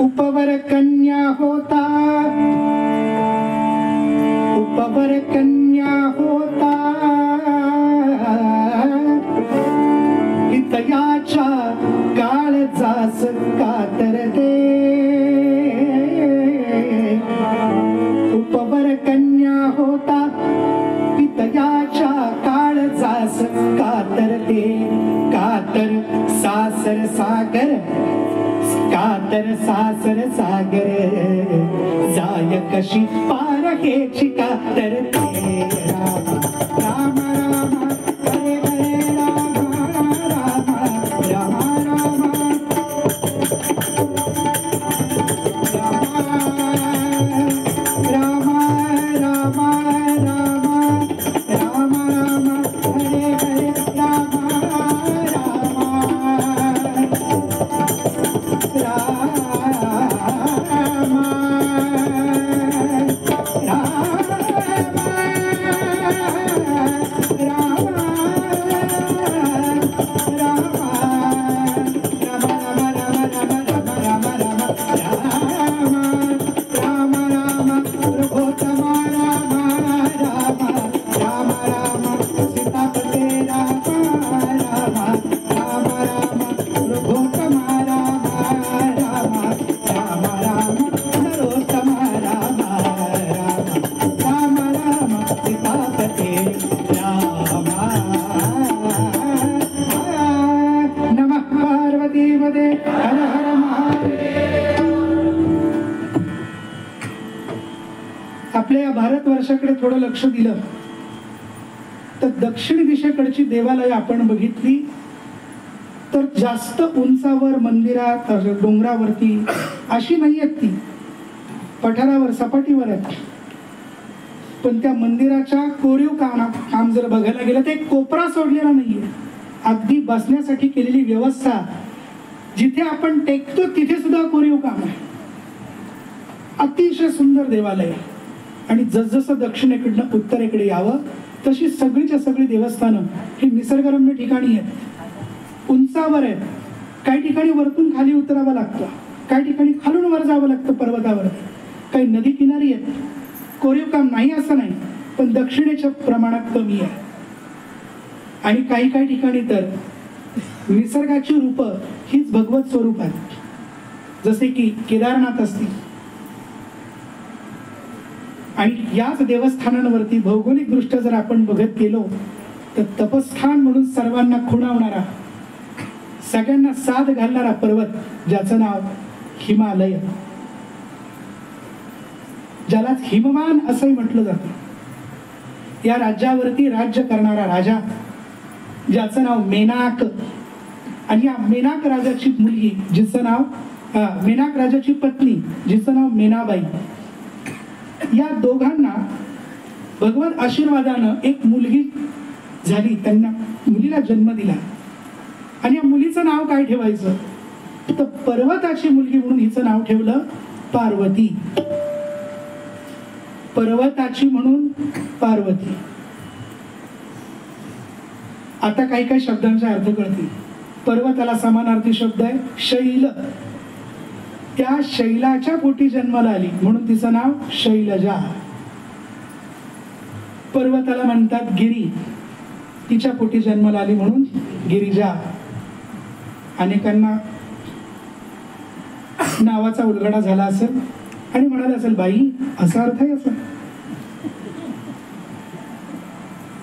उपवर कन्या होता, उपवर कन्या होता, हितयाच्या काळजास कातरते. उपवर कन्या होता, पितयाच्या काळजास कातरते. कातर सासर सागर, कातर सासर सागर, जाय कशी पार हेची कातरते. राम राम हरे हरे राम राम राम राम राम राम राम राम राम हरे हरे राम आपल्या भारतवर्षाकडे थोडं लक्ष दिलं तर दक्षिण दिशेकडची देवालय आपण बघितली तर जास्त उंचावर मंदिरात डोंगरावरती अशी नाही आहेत, ती पठारावर सपाटीवर आहेत. पण त्या मंदिराच्या कोरीव काम जर बघायला गेलं तर एक कोपरा सोडलेला नाहीये. अगदी बसण्यासाठी केलेली व्यवस्था, जिथे आपण टेकतो तिथे सुद्धा कोरीव काम आहे. अतिशय सुंदर देवालय. आणि जसजसं दक्षिणेकडनं उत्तरेकडे यावं तशी सगळीच्या सगळी देवस्थानं ही निसर्गरम्य ठिकाणी आहेत, उंचावर आहेत. काही ठिकाणी वरतून खाली उतरावं लागतं, काही ठिकाणी खालून वर जावं लागतं पर्वतावर. काही नदी किनारी आहेत, कोरीव काम नाही असं नाही, पण दक्षिणेच्या प्रमाणात कमी आहे. आणि काही काही ठिकाणी तर निसर्गाची रूपं हीच भगवत स्वरूप आहेत, जसे की केदारनाथ असतील. आणि याच देवस्थानांवरती भौगोलिक दृष्ट्या जर आपण बघत गेलो तर तपस्थान म्हणून सर्वांना खुणावणारा, सगळ्यांना साथ घालणारा पर्वत, ज्याचं नाव हिमालय, ज्याला हिमवान असंही म्हटलं जातं. या राज्यावरती राज्य करणारा राजा, ज्याचं नाव मेनाक. आणि या मेनाक राजाची मुलगी, जिचं नाव मेनाक राजाची पत्नी, जिचं नाव मेनाबाई. या दोघांना भगवत आशीर्वादानं एक मुलगी झाली, त्यांना मुलीला जन्म दिला. आणि या मुलीचं नाव काय ठेवायचं तर पर्वताची मुलगी म्हणून हिचं नाव ठेवलं पार्वती. पर्वताची म्हणून पार्वती. आता काही काही शब्दांचा अर्थ कळतील. पर्वताला समानार्थी शब्द आहे शैल. त्या शैलाच्या पोटी जन्माला आली म्हणून तिचं नाव शैलजा. पर्वताला म्हणतात गिरी, तिच्या पोटी जन्माला आली म्हणून गिरिजा. अनेकांना नावाचा उलगडा झाला असेल आणि म्हणाले असेल, बाई असा अर्थ आहे असा.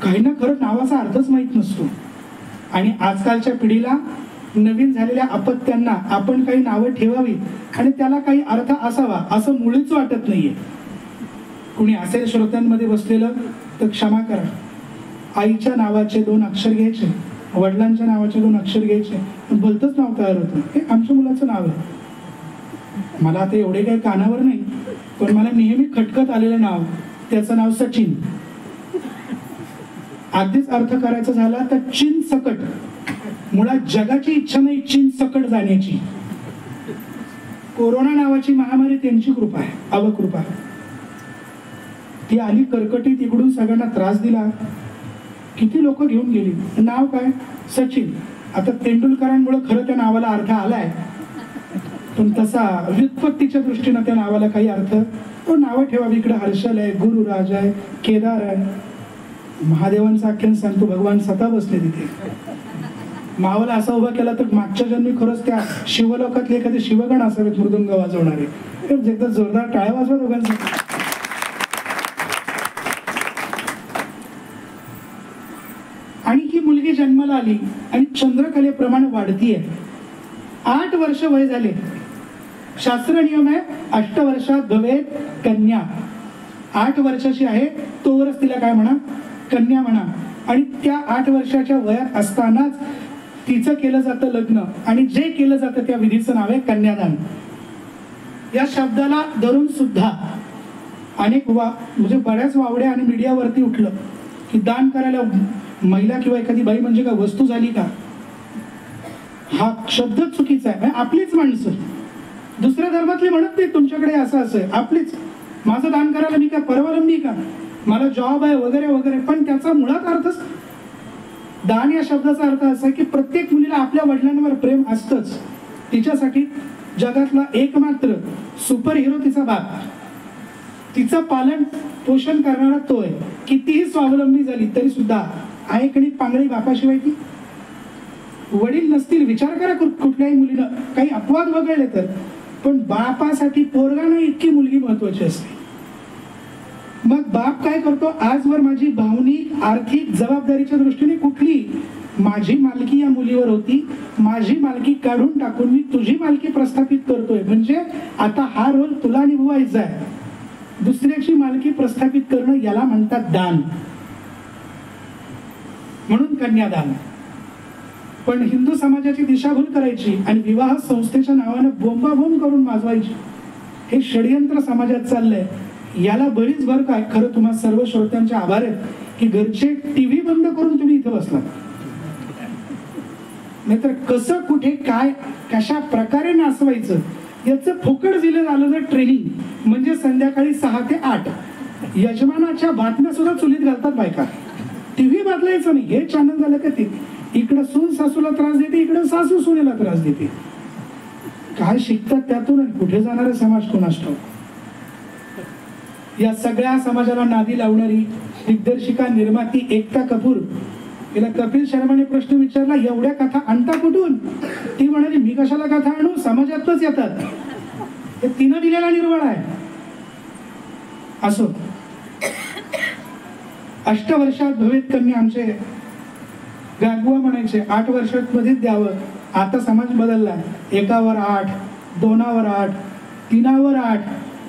काही ना खरं नावाचा अर्थच माहित नसतो. आणि आजकालच्या पिढीला नवीन झालेल्या अपत्यांना आपण काही नावं ठेवावीत आणि त्याला काही अर्थ असावा असं मुळीच वाटत नाहीये. कुणी असेल श्रोत्यांमध्ये बसलेलं तर क्षमा करा. आईच्या नावाचे 2 अक्षर घ्यायचे, वडिलांच्या नावाचे 2 अक्षर घ्यायचे, भलतंच नाव तयार होतं. हे आमच्या मुलाचं नाव आहे. मला आता एवढे काही कानावर नाही, पण मला नेहमी खटकत आलेलं नाव, त्याचं नाव सचिन. आधीच अर्थ करायचा झाला तर चीन सकट. मुळात जगाची इच्छा नाही चीन सकट जाण्याची. कोरोना नावाची महामारी त्यांची कृपा आहे, अवकृपा. ती आली कर्कटीत, इकडून सगळ्यांना त्रास दिला, किती लोक घेऊन गेली. नाव काय? सचिन. आता तेंडुलकरांमुळे खरं त्या नावाला अर्थ आलाय, पण तसा व्युत्पत्तीच्या दृष्टीनं त्या नावाला काही अर्थ, तो नावं ठेवावी. इकडे हर्षल आहे, गुरुराज आहे, केदार आहे. महादेवांचं आख्यान सांगतो, भगवान स्वतः बसले तिथे. मावाला असा उभा केला तर मागच्या जन्मी खरंच त्या शिवलोकातले एखादे शिवगण असावेत मृदुंग वाजवणारे. एकदा जोरदार टाळ्या वाजवा दोघांसाठी. आणि ही मुलगी जन्माला आली आणि चंद्रकलेप्रमाणे वाढतीये. 8 वर्ष वय झाले. शास्त्र नियम आहे 8 वर्षात भवेत कन्या. 8 वर्षाची आहे तोवरच तिला काय म्हणा, कन्या म्हणा. आणि त्या 8 वर्षाच्या वयात असतानाच तिचं केलं जातं लग्न. आणि जे केलं जातं त्या विधीचं नाव आहे कन्यादान. या शब्दाला धरून सुद्धा अनेक म्हणजे बऱ्याच वावड्या आणि मीडियावरती उठलं की दान करायला महिला किंवा एखादी बाई म्हणजे का वस्तू झाली का. हा शब्दच चुकीचा आहे. आपलीच माणसं, दुसऱ्या धर्मातली म्हणत नाही तुमच्याकडे असं असं आहे. आपलीच. माझं दान करायला मी काय परवानगी का, मला जॉब आहे वगैरे वगैरे. पण त्याचा मुळात अर्थच, दान या शब्दाचा अर्थ असा आहे की प्रत्येक मुलीला आपल्या वडिलांवर प्रेम असतंच. तिच्यासाठी जगातला एकमात्र सुपर हिरो तिचा बाप. तिचं पालन पोषण करणारा तो आहे. कितीही स्वावलंबी झाली तरी सुद्धा आईकणी पांगळी बापाशिवाय ती. वडील नसतील, विचार करा कुठल्याही मुलीनं काही अपवाद वगळले तर, पण बापासाठी पोरगा नाही इतकी मुलगी महत्वाची असते. मग बाप काय करतो, आजवर माझी भावनिक आर्थिक जबाबदारीच्या दृष्टीने कुठली माझी मालकी या मुलीवर होती, माझी मालकी काढून टाकून मी तुझी मालकी प्रस्थापित करतोय. म्हणजे आता हा रोल तुला निभवायचा आहे. दुसऱ्याची मालकी प्रस्थापित करणं याला म्हणतात दान, म्हणून कन्यादान. पण हिंदू समाजाची दिशाभूल करायची आणि विवाह संस्थेच्या नावानं बोंबाबोंब करून माजवायची, हे षडयंत्र समाजात चाललंय. याला बरीच भर काय. खरं तुम्हा सर्व श्रोत्यांचे आभार आहेत की घरचे टीव्ही बंद करून तुम्ही इथं बसला. नाहीतर कसं कुठे काय कशा प्रकारे नाचवायचं याचं फुकट दिलं झालं तर ट्रेनिंग. म्हणजे संध्याकाळी 6 ते 8 यजमानाच्या बातम्या सुद्धा चुलीत घालतात बायका. टीव्ही बदलायचं नाही. हे चॅनल झालं का ते इकडं सून सासूला त्रास देते, इकडं सासू सुनेला त्रास देते. काय शिकतात त्यातून, कुठे जाणारा समाज कोणास ठाऊक. या सगळ्या समाजाला नादी लावणारी दिग्दर्शिका निर्माती एकता कपूर, तिला कपिल शर्माने प्रश्न विचारला, एवढ्या कथा आणता कुठून. ती म्हणाली, मी कशाला कथा आणू, समाजातच येतात. हे तिनं दिलेला निर्वाळ आहे. असो, 8 वर्षात भवेत कन्या आमचे गागुआ म्हणायचे. 8 वर्षात मध्येच द्यावं. आता समाज बदललाय. 1वर 8, 2वर 8, 3वर 8,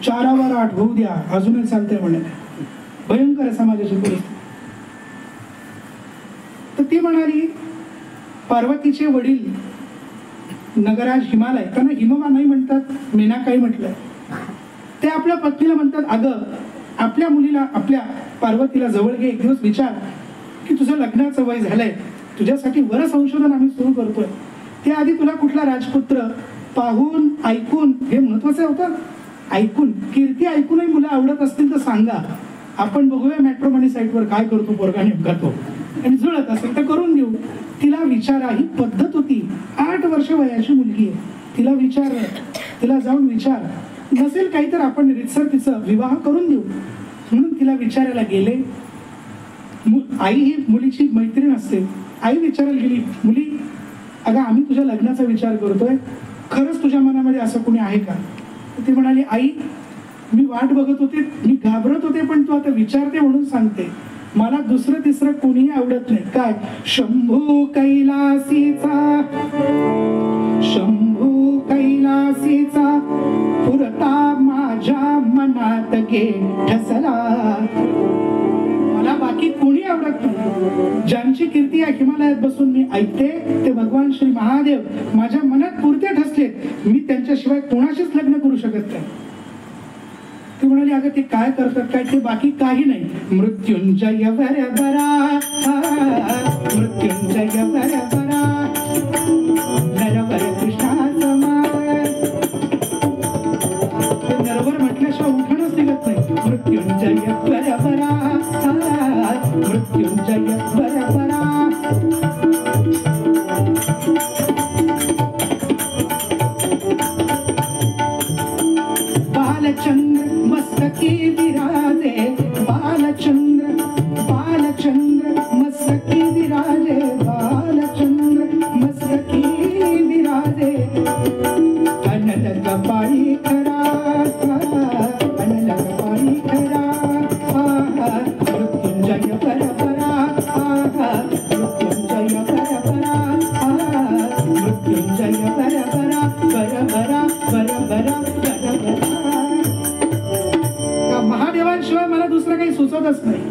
4वर 8 होऊ द्या, अजूनही चालतंय म्हणे. भयंकर आहे समाजाची परिस्थिती. तर ती म्हणाली, पार्वतीचे वडील नगराज हिमालय, त्यांना हिमवा नाही म्हणतात, मेनाकाई म्हटलंय. ते आपल्या पत्नीला म्हणतात, अगं आपल्या मुलीला, आपल्या पार्वतीला जवळ घे, एक दिवस विचार की तुझं लग्नाचं वय झालंय, तुझ्यासाठी वर संशोधन आम्ही सुरू करतोय. त्याआधी तुला कुठला राजपुत्र पाहून ऐकून, हे महत्वाचं होतं, ऐकून, कीर्ती ऐकूनही मुलं आवडत असतील तर सांगा, आपण बघूया मॅट्रोमनी साईटवर काय करतो पोरगा नेमका तो, आणि जुळत असेल तर करून घेऊ. तिला विचारा, ही पद्धत होती. 8 वर्ष वयाची मुलगी आहे, तिला विचार, तिला जाऊन विचार, नसेल काही तर आपण रितसर तिचा विवाह करून देऊ. म्हणून तिला विचारायला गेले. आई ही मुलीची मैत्रीण असते. आई विचारायला गेली, मुली अगं आम्ही तुझ्या लग्नाचा विचार करतोय, खरंच तुझ्या मनामध्ये असं कोणी आहे का. ती म्हणाली, आई मी वाट बघत होते, मी घाबरत होते, पण तू आता विचारते म्हणून सांगते, मला दुसरं तिसरं कोणीही आवडत नाही. काय, शंभू कैलासीचा, शंभू कैलासीचा पुरता माझ्या मनात गे ठसला. मला बाकी कोणी आवडत नाही. ज्यांची कीर्ती या हिमालयात बसून मी ऐकते ते भगवान श्री महादेव माझ्या मनात पुरते ठसलेत. मी त्यांच्याशिवाय कोणाशीच लग्न करू शकत नाही. ती म्हणाली, अगं ते काय करतात काय, ते बाकी काही नाही. मृत्युंजय बरा, मृत्युंजय बरा, नरवर कृष्णाचं मार. ते नरवर म्हटल्याशिवाय उठणच निघत नाही. मृत्युंजय बरा, मृत्युंजय बरा. बालचंद्र मस्तकी विराजे, बालचंद्र बालचंद्र मस्तकी विराजे, बालचंद्र मस्तकी विराजे, अनल कपाळी खरा, अनल कपाळी खरा, मृत्युंजय परपरा, मृत्युंजय परपरा, मृत्युंजय परपरा, बरबरा बरबरा बरबरा. महादेवांशिवाय मला दुसरं काही सुचतच नाही.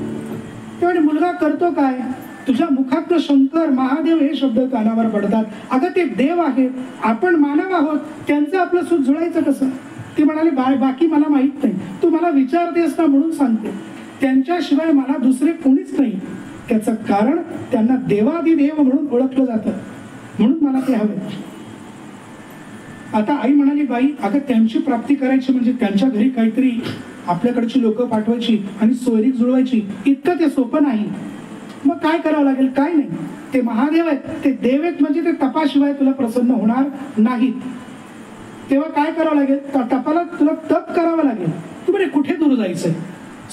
तेव्हा मुलगा करतो काय, तुझ्या मुखात शंकर महादेव हे शब्द कानावर पडतात. अगं ते देव आहेत, आपण मानव आहोत, त्यांचं आपलं सूत जुळायचं कसं. ती म्हणाली बाकी मला माहित नाही, तू मला विचारतेस ना म्हणून सांगते, त्यांच्याशिवाय मला दुसरे कोणीच नाही. त्याचं कारण त्यांना देवादिदेव म्हणून ओळखलं जातं, म्हणून मला ते हवे. आता आई म्हणाली बाई अगं त्यांची प्राप्ती करायची म्हणजे त्यांच्या घरी काहीतरी आपल्याकडची लोक पाठवायची आणि सोयरीक जुळवायची, इतकं ते सोपं नाही. मग काय करावं लागेल. काय नाही, ते महादेव आहेत, ते देव आहेत, म्हणजे ते तपाशिवाय तुला प्रसन्न होणार नाहीत. तेव्हा काय करावं लागेल, तपाला तुला तप करावं लागेल. तू बरे कुठे दूर जायचंय,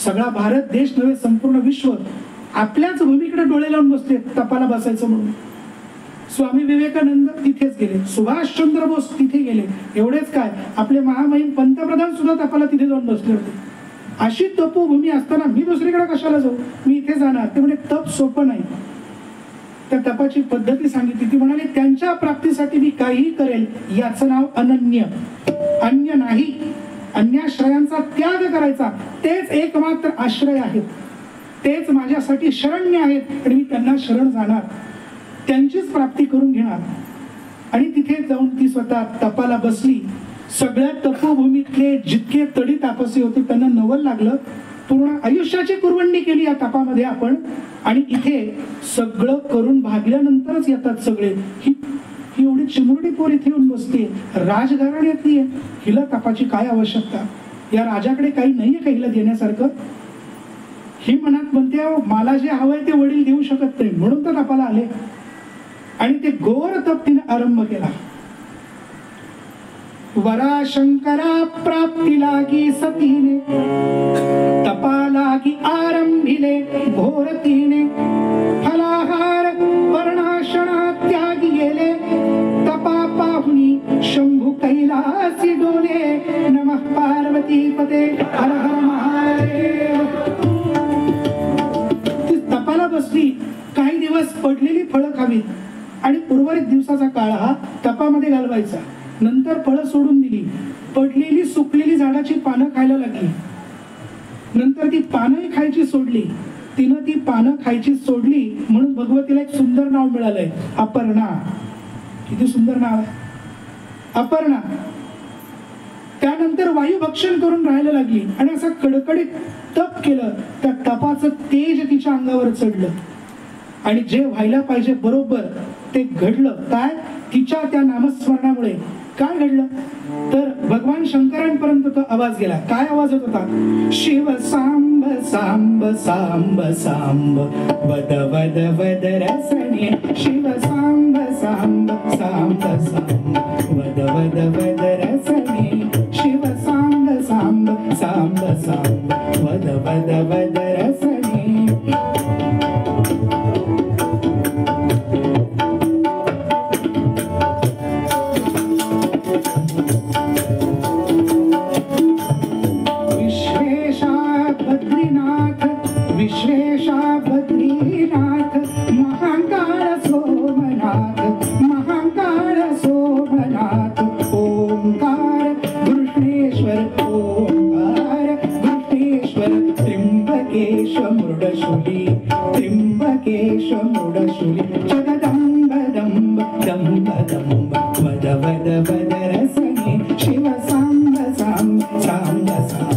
सगळा भारत देश नव्हे संपूर्ण विश्व आपल्याच भूमीकडे डोळे लावून बसले तपाला बसायचं म्हणून. स्वामी विवेकानंद तिथेच गेले, सुभाषचंद्र बोस तिथे गेले. एवढेच काय, आपले महामहिम पंतप्रधान सुद्धा तपाला तिथे जाऊन बसले होते. अशी तपोभूमी असताना मी दुसरीकडे कशाला जाऊ, मी इथे जाणार. ते म्हणजे तप सोपं नाही. त्या तपाची पद्धती सांगितली. ती म्हणाली त्यांच्या प्राप्तीसाठी मी काहीही करेल, याचं नाव अनन्य, अन्य नाही. अन्याश्रयांचा त्याग करायचा, तेच एकमात्र आश्रय आहेत, तेच माझ्यासाठी शरण्य आहेत आणि मी त्यांना शरण जाणार, त्यांचीच प्राप्ती करून घेणार. आणि तिथे जाऊन ती स्वतः तपाला बसली. सगळ्या तपोभूमीतले जितके तडी तापसी होते त्यांना नवल लागलं. पूर्ण आयुष्याची कुरवंडी केली या तपामध्ये आपण. आणि इथे सगळं करून भागल्यानंतरच येतात सगळे. ही एवढी चिमुरडी पोर इथे येऊन बसते, राजघराण्यातली आहे, हिला तपाची काय आवश्यकता, या राजाकडे काही नाहीये का हिला देण्यासारखं. ही मनात म्हणते मला जे हवंय ते वडील देऊ शकत नाही, म्हणून तर तपाला आले. आणि ते घोर तप तिने आरंभ केला. वरा शंकरा प्राप्ती लागी सतीने, तपालागी आरंभिले घोरतीने, फलाहार वर्णाशना त्यागी गेले, तपा पाहुनी शंभू कैलासी डोले, नमः पार्वती पते हर हर महादेव. ती तपाला बसली. काही दिवस पडलेली फळं खावीत आणि उर्वरित दिवसाचा काळ हा तपामध्ये घालवायचा. नंतर फळं सोडून दिली. पडलेली सुकलेली झाडाची पानं खायला लागली. नंतर ती पानंही खायची सोडली. तिनं ती पानं खायची सोडली म्हणून भगवतीला एक सुंदर नाव मिळालंय, अपर्णा. किती सुंदर नाव आहे, अपर्णा. त्यानंतर वायू भक्षण करून राहायला लागली आणि असं कडकडीत तप केलं. त्या तपाचं तेज तिच्या अंगावर चढलं आणि जे व्हायला पाहिजे बरोबर ते घडलं. काय, तिच्या त्या नामस्मरणामुळे काय घडलं तर भगवान शंकरांपर्यंत तो आवाज गेला. काय आवाज होत होता, शिव सांब सांब सांब सांब वद वद वद रसने, शिव सांब सांब सांब सांब वद वद वद रसने, शिव सांब सांब सांब सांब वद वद वद रसने. विश्वेशा बद्रीनाथ महाकाळ सोमनाथ, महाकाळ सोमनाथ. ओंकार घृष्णेश्वर, ओंकार घृष्णेश्वर. त्र्यंबकेश मृडशूली, त्र्यंबकेश मृडशूली. जगदंब दंब दंब दंब वद वद वद रसने, शिव सांब सांब सांब सांब.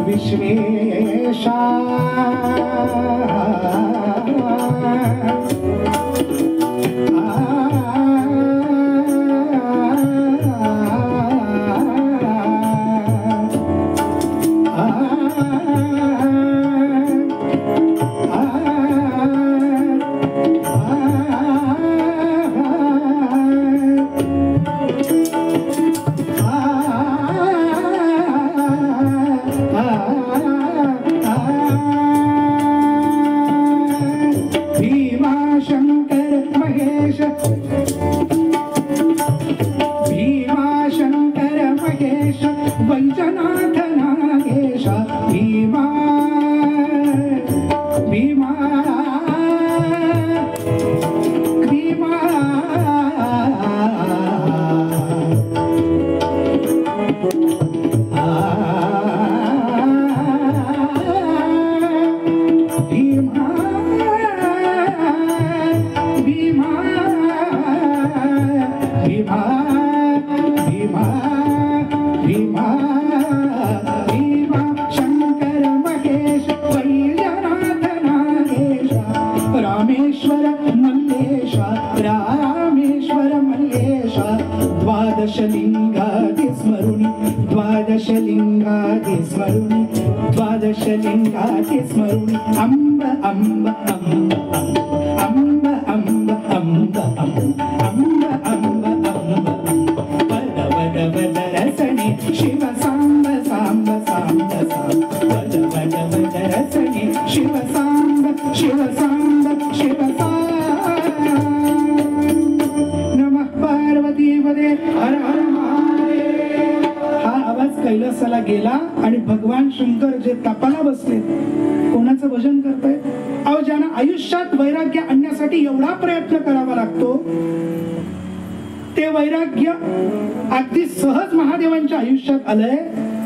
विश्वेशा वैजनाथ नागेशा भीमा भीमा भीमा द्वादशलिंगाति स्मरुणि अम्ब अम्ब अम्ब अम्ब अम्ब अम्ब अम्ब अम्ब अम्ब वद वद वद रसने शिव सांब सांब सांब सांब वद वद वद रसने शिव सांब शिव सांब शिव सांब नमः पार्वती पदे हर हर महादेव. हा आवाज कैलासाला गेला आणि भगवान शंकर जे तपाला बसले कोणाचं भजन करतायत. अहो ज्यांना आयुष्यात वैराग्य आणण्यासाठी एवढा प्रयत्न करावा लागतो ते वैराग्य अगदी सहज महादेवांच्या आयुष्यात आलंय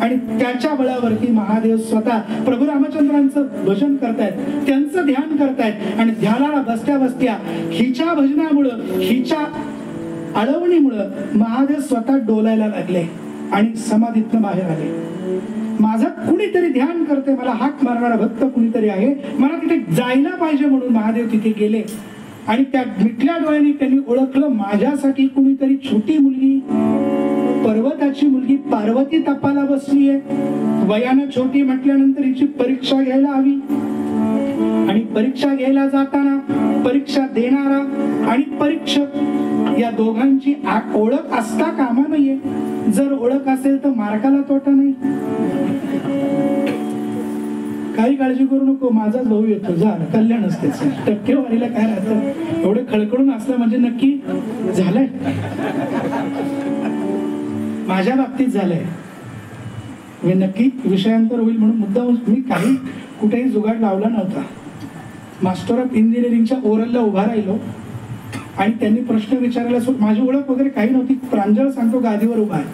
आणि त्याच्या बळावरती महादेव स्वतः प्रभू रामचंद्रांचं भजन करतायत, त्यांचं ध्यान करतायत आणि ध्यानाला बसत्या बसत्या हिच्या भजनामुळं हिच्या आळवणीमुळं महादेव स्वतः डोलायला लागले आणि समाधीतनं बाहेर आले. माझं कुणीतरी ध्यान करते, मला हाक मारणारा भक्त कुणीतरी आहे, मला तिथे जायला पाहिजे म्हणून महादेव तिथे गेले आणि त्या मिटल्या डोळ्यांनी त्यांनी ओळखलं माझ्यासाठी कुणीतरी छोटी मुलगी, पर्वताची मुलगी पार्वती तपाला बसली आहे. वयानं छोटी म्हटल्यानंतर हिची परीक्षा घ्यायला हवी आणि परीक्षा घ्यायला जाताना परीक्षा देणारा आणि परीक्षक या दोघांची ओळख असता कामा नाहीये. जर ओळख असेल तर मार्काला तोटा नाही. काही काळजी करू नको, माझाच भाऊ येतो, जा कल्याण असते. टक्केवारीला काय राहतं, एवढे खळखळून असलं म्हणजे नक्की झालंय. माझ्या बाबतीत झालंय, मी नक्की विषयांतर होईल म्हणून मुद्दा मी काही कुठेही जुगाड लावला नव्हता. मास्टर ऑफ इंजिनिअरिंगच्या ओरलला उभा राहिलो आणि त्यांनी प्रश्न विचारायला माझी ओळख वगैरे काही नव्हती. प्रांजळ सांगतो गादीवर उभा आहे.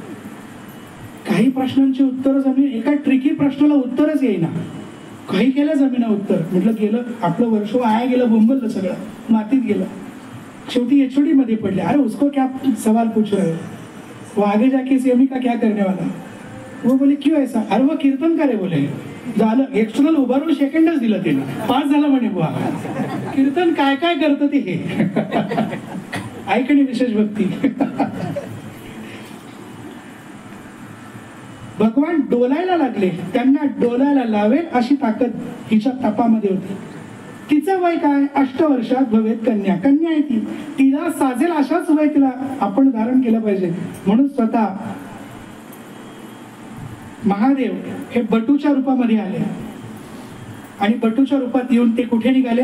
काही प्रश्नांची उत्तरं जमली, एका ट्रिकी प्रश्नाला उत्तरच येईना. काही केलं जमिना उत्तर, म्हटलं गेलं आपलं वर्ष वाया गेलं, बोंबललं सगळं, मातीत गेलं. शेवटी एचओडी मध्ये पडले. अरे उसको क्या सवाल पूछ रहे हो, वो आगे जाके सीएमई का क्या करने वाला. वो बोले क्यों ऐसा. अरे वो कीर्तन करे बोले. झालं एक्सटर्नल उभारून सेकंडच दिलं त्याला, पास झाला म्हणे बुवा. कीर्तन काय काय करतं ते हे ऐकणे विशेष भक्ती. भगवान डोलायला लागले, त्यांना डोलायला लावेल अशी ताकद हिच्या तपामध्ये होती. तिचं वय काय, 8 वर्षात भवेत कन्या. कन्या आहे ती, तिला साजेल अशाच वय तिला आपण धारण केलं पाहिजे म्हणून स्वतः महादेव हे बटूच्या रूपामध्ये आले आणि बटूच्या रूपात येऊन ते कुठे निघाले.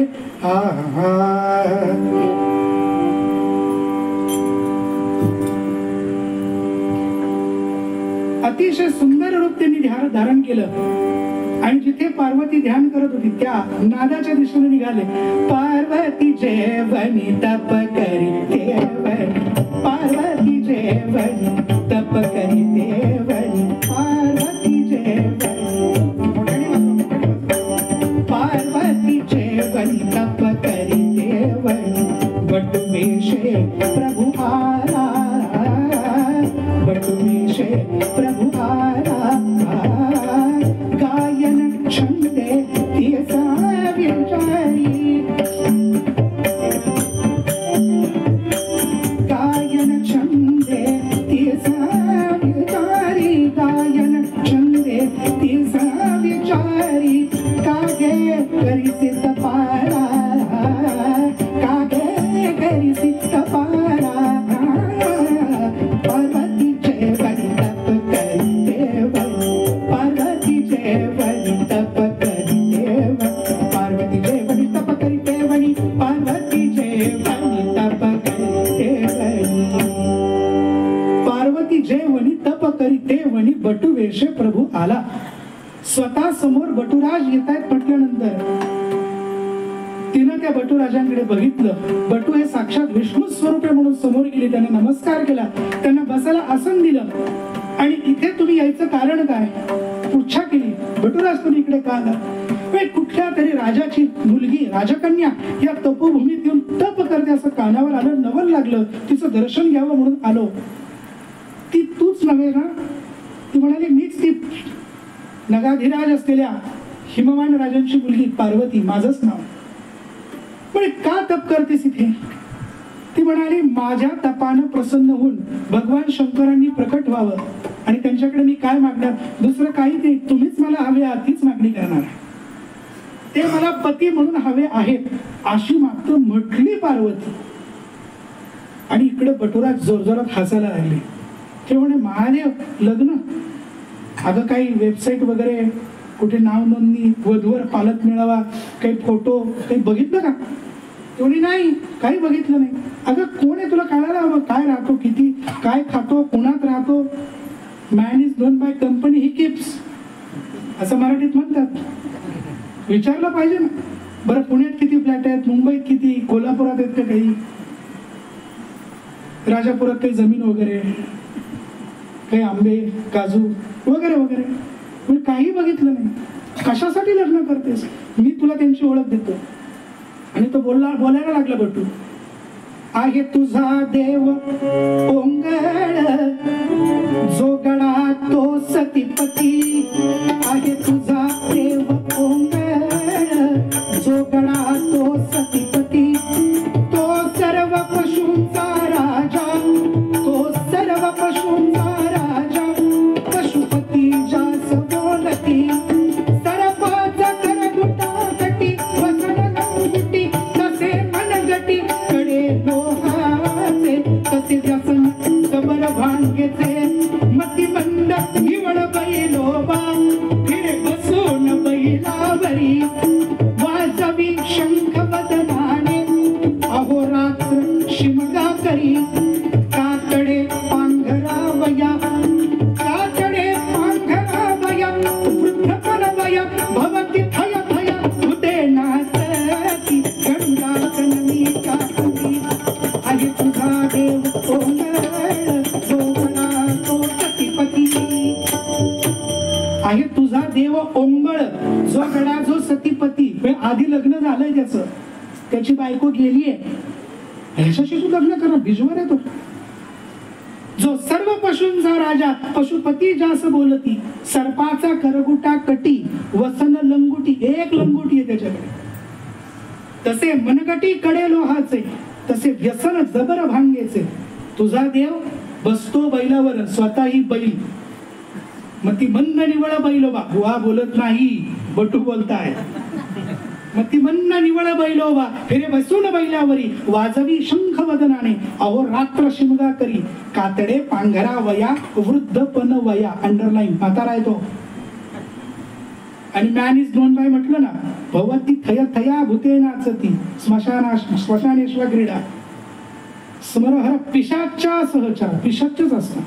अतिशय सुंदर रूप त्यांनी धारण केलं आणि जिथे पार्वती ध्यान करत होती त्या नादाच्या दिशेने निघाले. पार्वती जेवणी तप करी देवणी, पार्वती जेवणी तप करी देवणी, पार्वती जेवणी, पार्वती जेवणी तप करी देवणी. बटुवेशे प्रभु आला, बटुवेशे प्रभु आला. गायन छंदे तिचा विचारी, गायन छंदे तिचा विचारी, गायन छंदे तिचा विचारी. कागे करीसी तपारा, कागे करीसी तपारा. पार्वती जेवणी तप करी देवणी, पार्वती जेवणी तप करी देवणी, पार्वती जेवणी तप करी देवणी, पार्वती जेवणी तप करी देवणी, पार्वती जेवणी तप करी ते वणी बटू वेशे प्रभू आला. स्वतः समोर बटुराज येत आहेत म्हटल्यानंतर तिनं त्या बटुराजांकडे बघितलं. बटू हे साक्षात विष्णू स्वरूप आहे म्हणून समोर गेले, त्यांना नमस्कार केला, त्यांना बसायला आसन दिलं. आणि इथे तुम्ही यायचं कारण काय? पृच्छा केली, बटुराज तुम्ही इकडे का आला? कुठल्या तरी राजाची मुलगी राजकन्या या तपोभूमीत येऊन तप करते असं कानावर आलं, नवल लागलं, तिचं दर्शन घ्यावं म्हणून आलो. ती तूच नव्हे ना? ती म्हणाली मीच ती नगाधिराज असलेल्या हिमवान राजांची मुलगी पार्वती, माझंच नाव. पण का तप करतेस इथे? ती म्हणाली माझ्या तपानं प्रसन्न होऊन भगवान शंकरांनी प्रकट व्हावं आणि त्यांच्याकडे मी काय मागणार? दुसरं काही नाही, तुम्हीच मला हवे आहात तीच मागणी करणार. ते मला पती म्हणून हवे आहेत अशी मागतो म्हटली पार्वती. आणि इकडे बटुराज जोरजोरात हसायला लागले. ते म्हणे महादेव लग्न? अगं काही वेबसाईट वगैरे, कुठे नाव नोंदणी, वधूवर पालक मेळावा, काही फोटो काही बघितलं का? ते म्हणे नाही, काही बघितलं नाही. अगं कोण आहे तुला कळायला हवं? काय राहतो, किती काय खातो, कोणात राहतो? Man is known by company he keeps असं मराठीत म्हणतात. विचारलं पाहिजे ना. बरं पुण्यात किती फ्लॅट आहेत, मुंबईत किती, कोल्हापुरात आहेत का काही, राजापुरात काही जमीन वगैरे, काही आंबे काजू वगैरे वगैरे, मी काही बघितलं नाही. कशासाठी लग्न करतेस? मी तुला त्यांची ओळख देतो. आणि तो बोलायला लागला बटू, आहे तुझा देव ओंगळ जो गडा तो सतीपती, आहे तुझा देव ओंगळ जो गडा तो सतीपती, तो सर्व पशूंचा राजा, तो सर्व पशूंचा राजा, पशुपती जास बोलती, सरपाचा करगुटा कटी, वसन लंगुटी, तसे मनगटी, कडे लोहाचे, तसे व्यसन कबर भांगेचे, मतिमंद निवड बैलोबा, फिरे बसून बैलावरी, वाजवी शंख बदनाने, अहोरात्र शिमगा करी, काकडे पांघरावया, काकडे पांघरावया, वृद्धपणवया, भवती थय थय उदेनाची, गंगाकननी काकनी, आहे तुझा देव ओंगळ जो गडा तो सतीपती, आहे तुझा देव ओंगळ जो गडा जो सतीपती. आधी लग्न झालंय त्याचं, त्याची बायको गेलीये, ह्याच्याशी तू लग्न कर, भिजवर आहे तो. जो सर्व पशूंचा राजा, पशुपती जास बोलती, सर्पाचा करगुटा कटी, वसन लंगुटी, एक लंगुटी आहे त्याच्याकडे, तसे मनगटी कडे लोहाचे, तसे व्यसन जबर भांगेचे. तुझा देव बसतो बैलावर, स्वतःही बैल, मग ती मंद निवळ बैलोबा, बुवा बोलत नाही, बटू बोलताय, मग ती मंद निवळ बैलोबा, फिरे बसून बैलावरी, वाजवी शंख वदनाने, अहो रात्र शिमगा करी, कातडे पांघरा वया, वृद्धपण वया, अंडरलाईन म्हातारा आहे तो. आणि मॅन इज नोन बाय म्हटलं ना, भवती थय थया भूते नाचती, स्मशानेश्वर क्रीडा, स्मरहर पिशाच्या सहचार, पिशाचच असतात.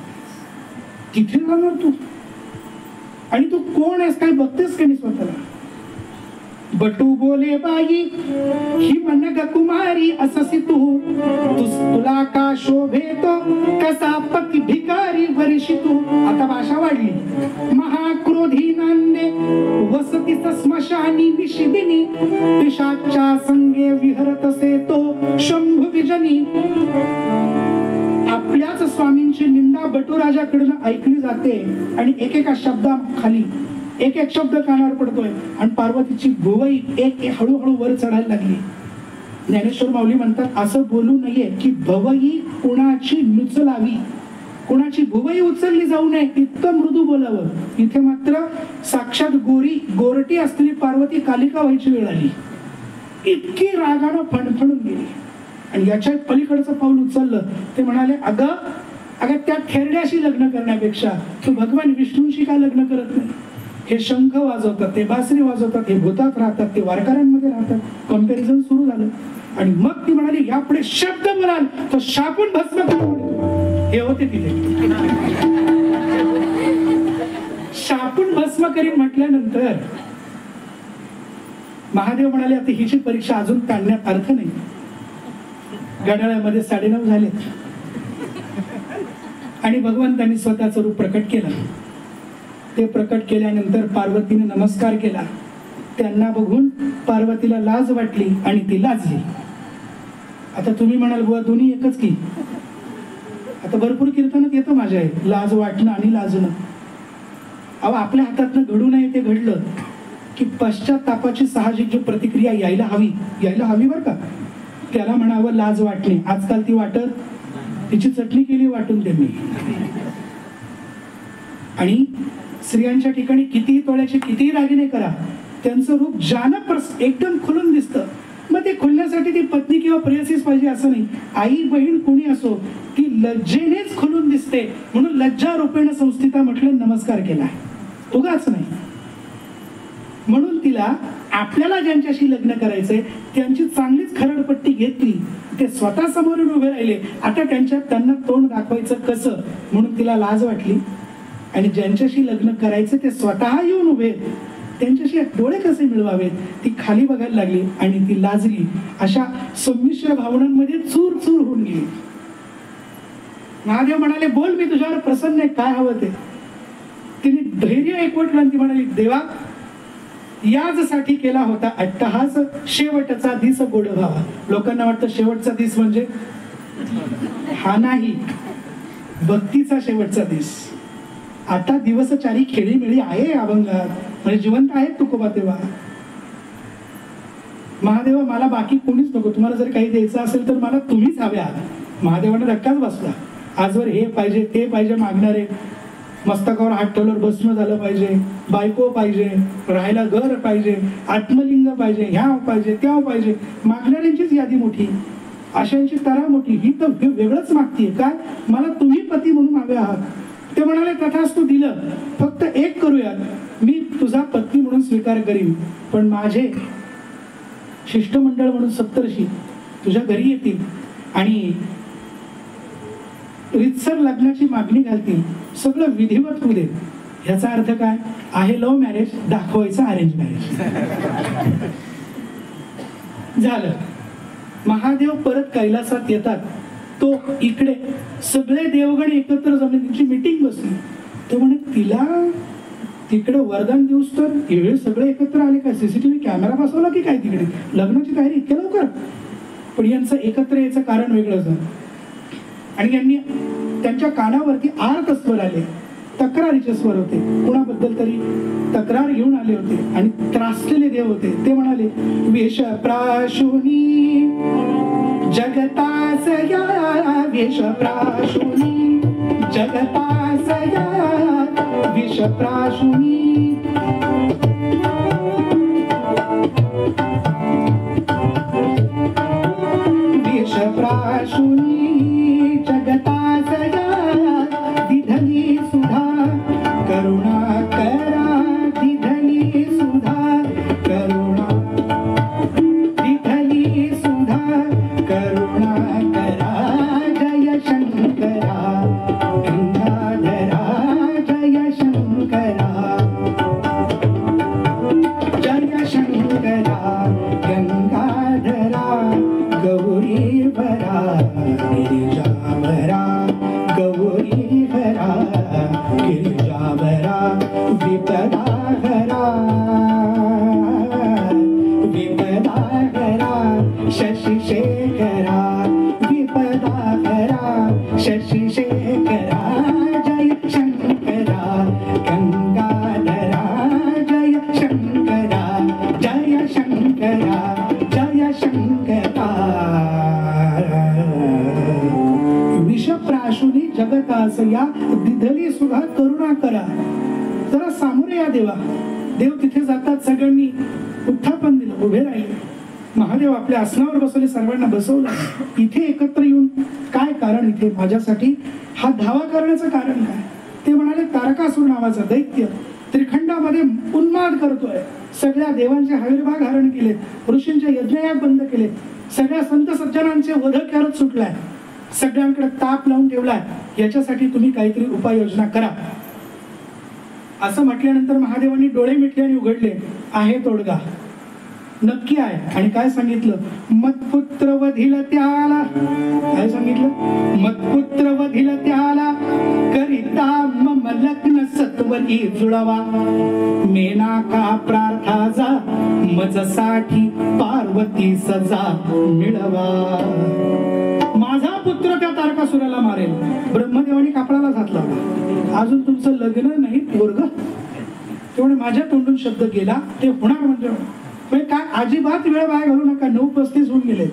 तिथे जाणार तू? आणि तू कोण आहेस, काय बघतेस का नाही स्वतःला? बटू बोले बाई ही मनग कुमारी अससी तू, तुला का शोभेतो कसा पती भिकारी वर्षी तू. आता भाषा वाढली. महाक्रोधी नांदे वसतीस स्मशानी निशिदिनी, पिशाच्या संगे विहरतसे तो शंभू विजनी. आपल्याच स्वामींची निंदा बटुराजाकडून ऐकली जाते आणि एकेका शब्दाखाली एक एक शब्द कानावर पडतोय आणि पार्वतीची भुवई एक हळूहळू वर चढायला लागली. ज्ञानेश्वर माऊली म्हणतात असं बोलू नये की भवई कोणाची नुचलावी, कोणाची भुवई उचलली जाऊ नये, इतकं मृदू बोलावं. इथे मात्र साक्षात गोरटी असलेली पार्वती कालिका व्हायची वेळ आली. इतकी रागानं फणफणून गेली आणि याच्या पलीकडचं पाऊल उचललं. ते म्हणाले अगं त्या खेरड्याशी लग्न करण्यापेक्षा तू भगवान विष्णूंशी का लग्न करत नाही? हे शंख वाजवतात, ते बासरी वाजवतात, हे भूतात राहतात, ते वारकऱ्यांमध्ये राहतात. कम्पॅरिझन सुरू झालं आणि मग ती म्हणाली यापुढे शब्द बोलाल तर शापून भस्म करून. हे होते तिथे करीन म्हटल्यानंतर महादेव म्हणाले आता हिची परीक्षा अजून काढण्यात अर्थ नाही. घड्याळामध्ये 9:30 झाले आणि भगवंतांनी स्वतःचं रूप प्रकट केलं. ते प्रकट केल्यानंतर पार्वतीने नमस्कार केला. त्यांना बघून पार्वतीला लाज वाटली आणि ती लाजली. आता तुम्ही म्हणाल बुवा दोन्ही एकच की, आता भरपूर कीर्तनात येतं माझ्या लाज वाटणं आणि लाजणं. अहो आपल्या हातातनं घडू नये ते घडलं की पश्चातापाची साहजिक जी प्रतिक्रिया यायला हवी बरं का, त्याला म्हणावं लाज वाटणे. आजकाल ती वाटत, तिची चटणी केली वाटून त्यांनी. आणि स्त्रियांच्या ठिकाणी कितीही तोळ्याचे कितीही दागिने करा, त्यांचं रूप जानक एकदम खुलून दिसतं. मग ते खुलण्यासाठी ती पत्नी किंवा प्रेयसीच पाहिजे असं नाही. आई बहीण कोणी असो ती लज्जेनेच खुलून दिसते, म्हणून लज्जा रूपेण संस्थिता म्हटलं, नमस्कार केला, उगाच नाही. म्हणून तिला आपल्याला ज्यांच्याशी लग्न करायचंय त्यांची चांगलीच खरडपट्टी घेतली. ते स्वतः समोरून उभे राहिले. आता त्यांना तोंड दाखवायचं कसं म्हणून तिला लाज वाटली. आणि ज्यांच्याशी लग्न करायचं ते स्वतः येऊन उभे, त्यांच्याशी डोळे कसे मिळवावेत ती खाली बघायला लागली आणि ती लाजली. अशा संमिश्र भावनांमध्ये चूर चूर होऊन गेली. महादेव म्हणाले बोल, मी तुझ्यावर प्रसन्न आहे, काय हवं ते. तिने धैर्य एकवटलं आणि ती म्हणाली देवा, याचसाठी केला होता अट्टहास, शेवटचा दिस गोड व्हावा. लोकांना वाटतं शेवटचा दिस म्हणजे हा नाही, भक्तीचा शेवटचा दिस. आता दिवसचारी खेळीमेळी आहे अभंगात, म्हणजे जिवंत आहेत तुकोबा. तेव्हा महादेवा मला बाकी कोणीच नको, तुम्हाला जर काही द्यायचं असेल तर मला तुम्हीच हवे आहात. महादेवाने धक्काच बसला. आजवर हे पाहिजे ते पाहिजे मागणारे, मस्तकावर हात ठेवल्यावर भस्म झालं पाहिजे, बायको पाहिजे, राहायला घर पाहिजे, आत्मलिंग पाहिजे, ह्या पाहिजे त्या पाहिजे. मागणाऱ्यांचीच यादी मोठी, आशांची तरा मोठी. ही तर वेगळंच मागतीये. काय, मला तुम्ही पती म्हणून हवे आहात. ते म्हणाले तथास्तु, दिलं. फक्त एक करूयात, मी तुझा पत्नी म्हणून स्वीकार करीन, पण माझे शिष्टमंडळ म्हणून सप्तर्षी तुझ्या घरी येतील आणि रितसर लग्नाची मागणी घालतील, सगळं विधिवत होऊ दे. ह्याचा अर्थ काय आहे, लव्ह मॅरेज दाखवायचं अरेंज मॅरेज. झालं. महादेव परत कैलासात येतात. तो इकडे सगळे देवगण एकत्र जमले, त्यांची मीटिंग बसली. तो म्हणे तिला तिकडे वरदान देऊस तर एवढे सगळे एकत्र आले, काय सीसीटीव्ही कॅमेरा बसवला की काय तिकडे, लग्नाची तयारी इतक्या लवकर. पण यांचं एकत्र यायचं कारण वेगळंच. आणि यांनी त्यांच्या कानावरती आर्त स्वर आले, तक्रारीचे स्वर होते. कुणाबद्दल तरी तक्रार घेऊन आले होते आणि त्रासलेले देव होते. ते म्हणाले वेश प्राशुनी जगतासया, वेश प्राशुनी जगतासया, विष प्राशुनी. विष प्राशुनी जगतासया, दिधली सुधा करुणा करा, दिधली सुधा करुणा, दिधली सुधा करुणा करा. जय शंकरा गंगाधरा, जय शंकरा, जय शंकरा गंगाधरा, गौरी भरा गिरिजाभरा, गौरी भरा गिरिजाभरा, विपदा हरा, विपदा हरा शशि शेखरा, विपदा हरा शशि शेखरा. जय शंकरा गंगाधरा, जय शंकरा, जय शंकरा, जय शंकरा. विषप्राशुनी जगतासया, दिधली सुद्धा करुणा करा. जरा सामोरे या देवा. देव तिथे जातात. सगळ्यांनी उत्थापन दिलं, उभे राहिले. महादेव आपल्या आसनावर बसवले, सर्वांना बसवलं. इथे एकत्र येऊन काय कारण, इथे माझ्यासाठी हा धावा करण्याचं कारण काय. ते म्हणाले तारकासूर नावाचा दैत्य त्रिखंडामध्ये उन्माद करतोय. सगळ्या देवांचे हविर्भाग हरण केलेत, ऋषींचे यज्ञयाग बंद केलेत, सगळ्या संत सज्जनांचे वध करत सुटलाय, सगळ्यांकडे ताप लावून ठेवलाय. याच्यासाठी तुम्ही काहीतरी उपाययोजना करा. असं म्हटल्यानंतर महादेवांनी डोळे मिटले आणि उघडले, आहे तोडगा, नक्की आहे. आणि काय सांगितलं, मतपुत्र वधिल त्याला, काय सांगितलं, मतपुत्र वधिल त्याला करिता मम लग्न सत्वरी जुळवा, मेनाका प्रार्था जा मजसाठी पार्वती सजा मिळवा. माझा पुत्र त्या तारकासुराला मारेल. ब्रह्मदेवानी कापडाला घातला, अजून तुमचं लग्न नाही पोरग. तेवढे माझ्या तोंडून शब्द गेला, ते होणार म्हणजे काय, अजिबात वेळ वाया घालू नका. 9:35 होऊन गेले.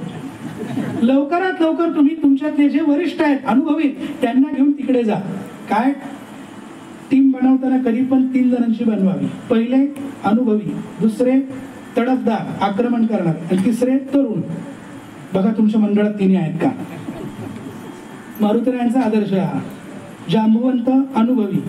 लवकरात लवकर तुम्ही तुमच्यातले जे वरिष्ठ आहेत, अनुभवी, त्यांना घेऊन तिकडे जा. काय टीम बनवताना कधी पण 3 जणांची बनवावी. पहिले अनुभवी, दुसरे तडफदार आक्रमण करणार, आणि तिसरे तरुण. बघा तुमच्या मंडळात तिन्ही आहेत का? मारुतीरायांचा आदर्श हा, जांबुवंत, अनुभवी,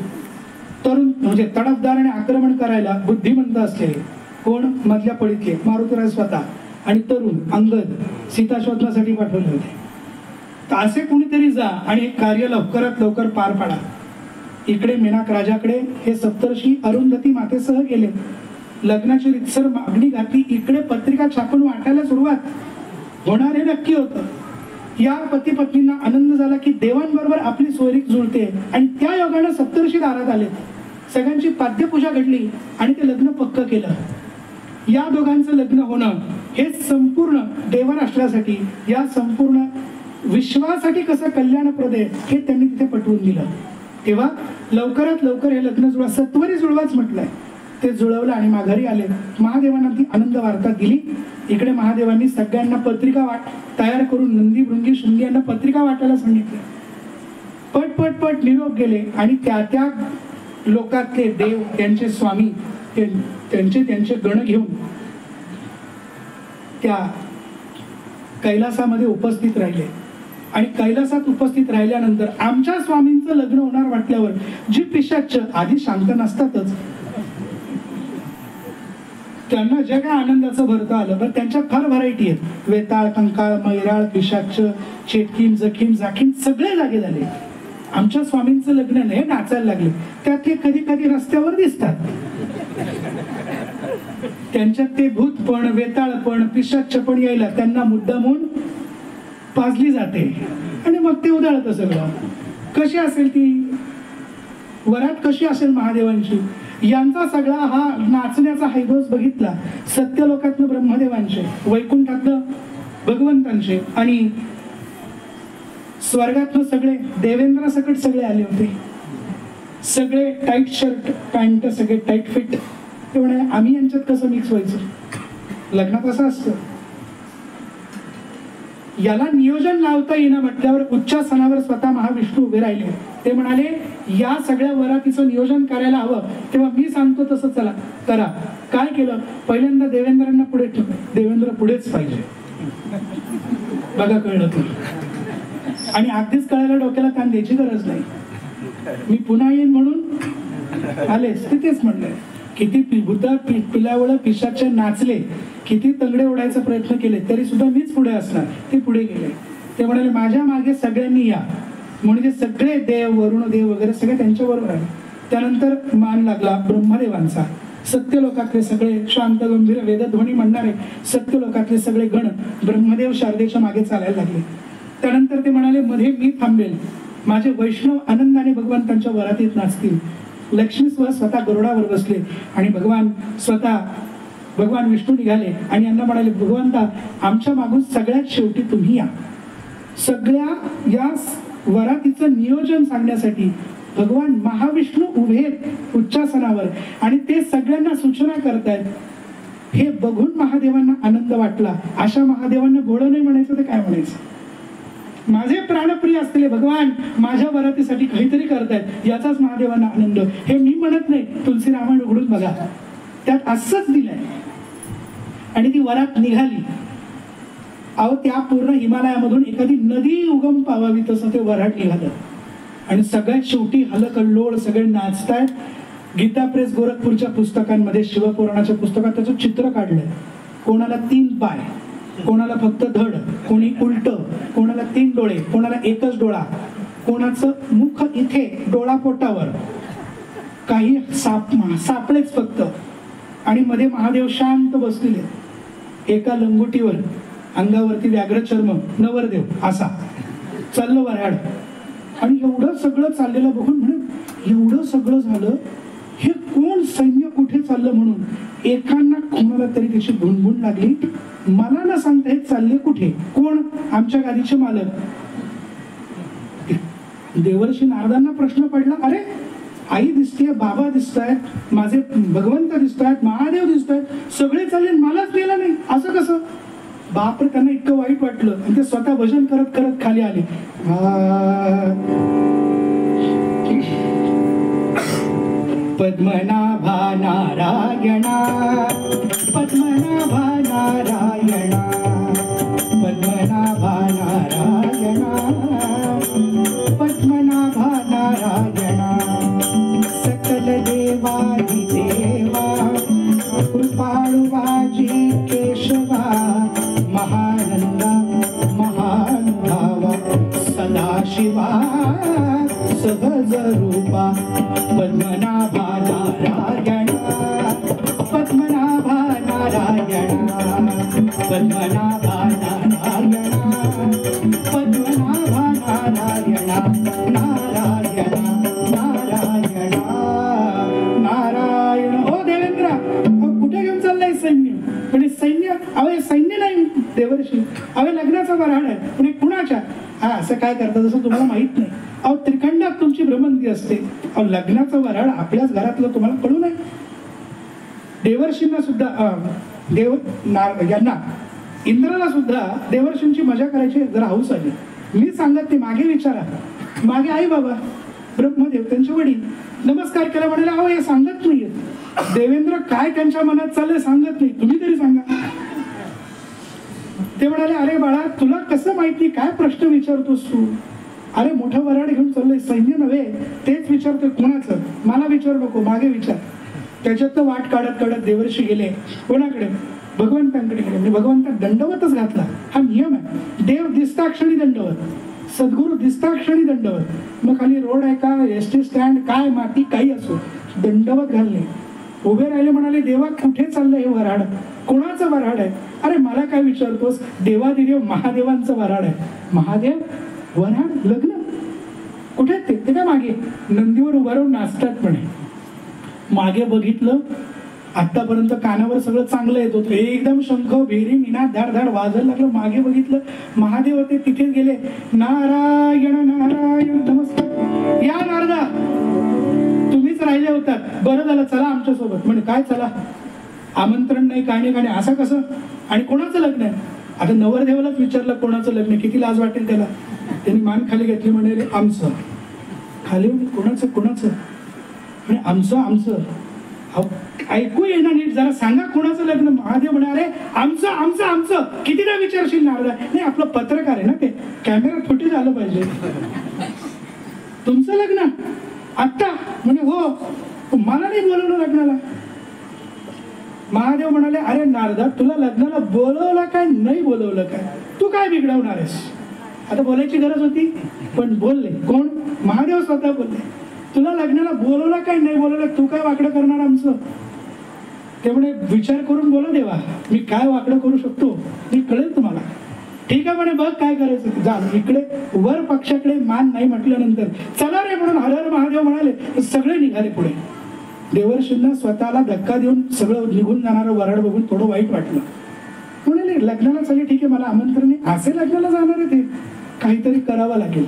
तरुण, म्हणजे तडफदार आणि आक्रमण करायला बुद्धिमंत असलेले. कोण? मधल्या पडीतले मारुतीराय स्वतः, आणि तरुण अंगद सीता शोधण्यासाठी पाठवले होते. तर असे कुणीतरी जा आणि कार्य लवकरात लवकर पार पाडा. इकडे मेनाक राजाकडे हे सप्तर्षी अरुंधती मातेसह गेले. लग्नाची रितसर मागणी घातली. इकडे पत्रिका छापून वाटायला सुरुवात होणार हे नक्की होतं. या पती पत्नींना आनंद झाला की देवांबरोबर आपली सोयरीक जुळते, आणि त्या योगाने सप्तर्षी दारात आले. सगळ्यांची पाद्यपूजा घडली आणि ते लग्न पक्क केलं. या दोघांचं लग्न होणं हे संपूर्ण देवराष्ट्रासाठी, या संपूर्ण विश्वासाठी कसं कल्याणप्रद आहे हे त्यांनी तिथे पटवून दिलं. तेव्हा लवकरात लवकर हे लग्न जुळवा, सत्वरी जुळवाच म्हटलंय. ते जुळवलं आणि माघारी आले. महादेवांना ती आनंद वार्ता दिली. इकडे महादेवांनी सगळ्यांना पत्रिका तयार करून नंदी भृंगी शृंगी यांना पत्रिका वाटायला सांगितलं. पट पट पट निरोप गेले, आणि त्या त्या लोकातले देव, त्यांचे स्वामी, त्यांचे गण घेऊन त्या कैलासामध्ये उपस्थित राहिले. आणि कैलासात उपस्थित राहिल्यानंतर आमच्या स्वामींचं लग्न होणार वाटल्यावर जी पिशाच आधी शांत नसतातच, त्यांना जे काय आनंदाचं भरतं आलं. पण त्यांच्यात फार व्हरायटी आहेत. वेताळ, कंकाळ, मैराळ, पिशाच, चेटकीन, जखीन, जाखीन सगळे जागे झाले. आमच्या स्वामींचं लग्न नाही, नाचायला लागले. त्यातले कधी कधी रस्त्यावर दिसतात. त्यांच्यात ते भूतपण, वेताळपण, पिशाचपण यायला त्यांना मुद्दामून पाजली जाते, आणि मग ते उधळतं सगळं. कशी असेल ती वरात, कशी असेल महादेवांची? यांचा सगळा हा नाचण्याचा हैदोस बघितला. सत्यलोकातनं ब्रह्मदेवांचे, वैकुंठातनं भगवंतांचे, आणि स्वर्गातनं सगळे देवेंद्र सकट सगळे आले होते. सगळे टाईट शर्ट पॅन्ट, सगळे टाईट फिट. ते म्हणाले आम्ही यांच्यात कसं मिक्स व्हायचं? लग्नात असं असतं. याला नियोजन लावता येणं म्हटल्यावर उच्चासनावर स्वतः महाविष्णू उभे राहिले. ते म्हणाले या सगळ्या वरातीचं नियोजन करायला हवं, तेव्हा मी सांगतो तसं चला करा. काय केलं? पहिल्यांदा देवेंद्रांना पुढे ठेवलं. देवेंद्र पुढेच पाहिजे. बघा कळलं ते. आणि अगदीच कळायला डोक्याला ताण द्यायची गरज नाही. मी पुन्हा येईन म्हणून आलेच, ते तेच म्हणलंय. किती भूत पिलावळ पिशाचे नाचले, किती तंगडे ओढायचा प्रयत्न केले, तरी सुद्धा मीच पुढे असणार. ते पुढे गेले. ते म्हणाले माझ्या मागे सगळ्यांनी या. म्हणजे सगळे देव, वरुण देव वगैरे सगळे त्यांच्या बरोबर आले. त्यानंतर मान लागला ब्रह्मदेवांचा. सत्यलोकातले सगळे शांत गंभीर वेदध्वनी म्हणणारे सत्यलोकातले सगळे गण ब्रह्मदेव शारदेच्या मागे चालायला लागले. त्यानंतर ते म्हणाले मध्ये मी थांबेल. माझे वैष्णव आनंदाने भगवंतांच्या वरातीत नाचतील. लक्ष्मी स्वतः गरुडावर बसले आणि भगवान विष्णू निघाले आणि यांना म्हणाले भगवंता आमच्या मागून सगळ्यात शेवटी तुम्ही या. सगळ्या या वरातीचं नियोजन सांगण्यासाठी भगवान महाविष्णू उभे उच्चासनावर आणि ते सगळ्यांना सूचना करतायत. हे बघून महादेवांना आनंद वाटला. अशा महादेवांना भोळं नाही म्हणायचं तर काय म्हणायचं? माझे प्राणप्रिय असलेले भगवान माझ्या वरातीसाठी काहीतरी करतायत, याचाच महादेवांना आनंद. हे मी म्हणत नाही, तुलसी रामायण उघडून बघा, त्यात असंच दिलंय. आणि ती वरात निघाली. अहो त्या पूर्ण हिमालयामधून एखादी नदी उगम पावावी तसं ते वरात निघालं. आणि सगळ्यात शेवटी हलकल्लोळ सगळे नाचतायत. गीता प्रेस गोरखपूरच्या पुस्तकांमध्ये, शिवपुराणाच्या पुस्तकात त्याचं चित्र काढलंय. कोणाला 3 पाय, कोणाला फक्त धड, कोणी उलट, कोणाला 3 डोळे, कोणाला एकच डोळा, कोणाचं मुख इथे डोळा पोटावर, काही सापळेच फक्त, आणि मध्ये महादेव शांत बसलेले, एका लंगोटीवर, अंगावरती व्याघ्रचर्म, नवरदेव असा चाललं वऱ्हाड. आणि एवढं सगळं चाललेलं बघून म्हणे एवढं सगळं झालं, हे कोण सैन्य कुठे चाललं म्हणून एकांना कोणाला तरी त्याची भुणभुण लागली. मला न सांगता हे चालले कुठे, कोण? आमच्या गादीचे मालक. देवर्षी नारदांना प्रश्न पडला, अरे आई दिसते, बाबा दिसत आहेत, माझे भगवंत दिसत आहेत, महादेव दिसत आहेत, सगळे चालले, मलाच गेला नाही, असं कसं? बापरे, त्यांना इतकं वाईट वाटलं आणि ते स्वतः भजन करत करत खाली आले. पद्मनाभा नारायणा, पद्मनाभा नारायणा, पद्मनाभा नारायणा, पद्मनाभा नारायणा, सकल देवादि देवा, कृपाळु वाजी केशवा, महानंदा महानुभावा, सदाशिवा सहज रूपा, पद्मनाभा नारायणा, पद्मनाभा नारायणा, पद्मनाभा नारायणा, पद्मनाभा नारायणा, नारायणा नारायणा नारायण. हो देवेंद्र, कुठे घेऊन चाललंय सैन्य? पण सैन्य, अवे सैन्य नाही देवर्षी, अवे लग्नाचा वऱ्हाड आहे. पण कुणाच्या? हा, असं काय करतात जसं तुम्हाला माहित नाही. अहो त्रिखंडात तुमची भ्रमंती असते. अहो लग्नाचं वऱ्हाड आपल्याच घरातलं तुम्हाला कळू नये? देवर्षींना सुद्धा यांना इंद्राला सुद्धा देवर्षींची मजा करायची जरा हौस आली. मी सांगत ते मागे विचारा, मागे आई बाबा ब्रह्मदेव त्यांचे वडील नमस्कार केला, म्हणाले अहो हे सांगत नाहीये देवेंद्र, काय त्यांच्या मनात चाललंय सांगत नाही, तुम्ही तरी सांगा. ते म्हणाले अरे बाळा, तुला कसं माहिती, काय प्रश्न विचारतोस तू? अरे मोठं वऱ्हाड घेऊन चाललंय, सैन्य नव्हे, तेच विचारतोय. कोणाचं? मला विचार नको, मागे विचार. त्याच्यात वाट काढत काढत देवर्षी गेले. कोणाकडे? भगवंतांकडे गेले. म्हणजे भगवंता दंडवतच घातला. हा नियम आहे. देव दिसताक्षणी दंडवत, सद्गुरू दिसताक्षणी दंडवत. मग खाली रोड आहे का, एसटी स्टँड, काय माती काही असो, दंडवत घालले. उभे राहिले, म्हणाले देवा कुठे चाललंय हे वऱ्हाड? कोणाचं वऱ्हाड आहे? अरे मला काय विचारतोस, देवादिदेव महादेवांचं वऱ्हाड आहे. महादेव वऱ्हाड, लग्न कुठे? ते काय मागे नंदीवर उभा राहून नाचतात. म्हणे मागे बघितलं, आतापर्यंत कानावर सगळं चांगलं येत होतं, एकदम शंख भेरी निनाद धाड धाड वाजायला लागलं. मागे बघितलं, महादेव होते, तिथे गेले. नारायण नारायण नमस्कार. या नारदा, तुम्हीच राहिले होतात, बरं झालं, चला आमच्या सोबत. म्हणे काय चला? आमंत्रण नाही, काय नाही, काय नाही. असं कसं? आणि कोणाचं लग्न आहे? आता नवरदेवालाच विचारलं कोणाचं लग्न, किती लाज वाटेल त्याला. त्यांनी मान खाली घेतली, म्हणे आमचं. खाली कोणाचं? कोणाचं? म्हणे आमचं. आमचं ऐकू येणार नीट, जरा सांगा कोणाचं लग्न? महादेव म्हणाले आमचं आमचं आमचं. कितीदा विचारशील नारदा? नाही, आपलं पत्रकार आहे ना, ते कॅमेरा थोटी झालं पाहिजे. तुमचं लग्न आत्ता? म्हणे हो. मला नाही बोलवलं लग्नाला. महादेव म्हणाले अरे नारदा, तुला लग्नाला बोलवलं काय, नाही बोलवलं काय, तू काय बिघडवणार आहेस? आता बोलायची गरज होती, पण बोलले. कोण? महादेव स्वतः बोलले. तुला लग्नाला बोलवलं काय, नाही बोलवलं, तू काय वाकडं करणार आमचं? ते म्हणे विचार करून बोला देवा, मी काय वाकडं करू शकतो मी कळेल तुम्हाला. ठीक आहे म्हणे, बघ काय करायचं. जा इकडे. वर पक्षाकडे मान नाही म्हटल्यानंतर चला रे म्हणून हर हर महादेव म्हणाले. सगळे निघाले पुढे. देवर्षींना स्वतःला धक्का देऊन सगळं निघून जाणारं वऱ्हाड बघून थोडं वाईट वाटलं. म्हणाले लग्नाला चालेल, ठीक आहे, मला आमंत्रण आहे, असे लग्नाला जाणार आहे, ते काहीतरी करावं लागेल.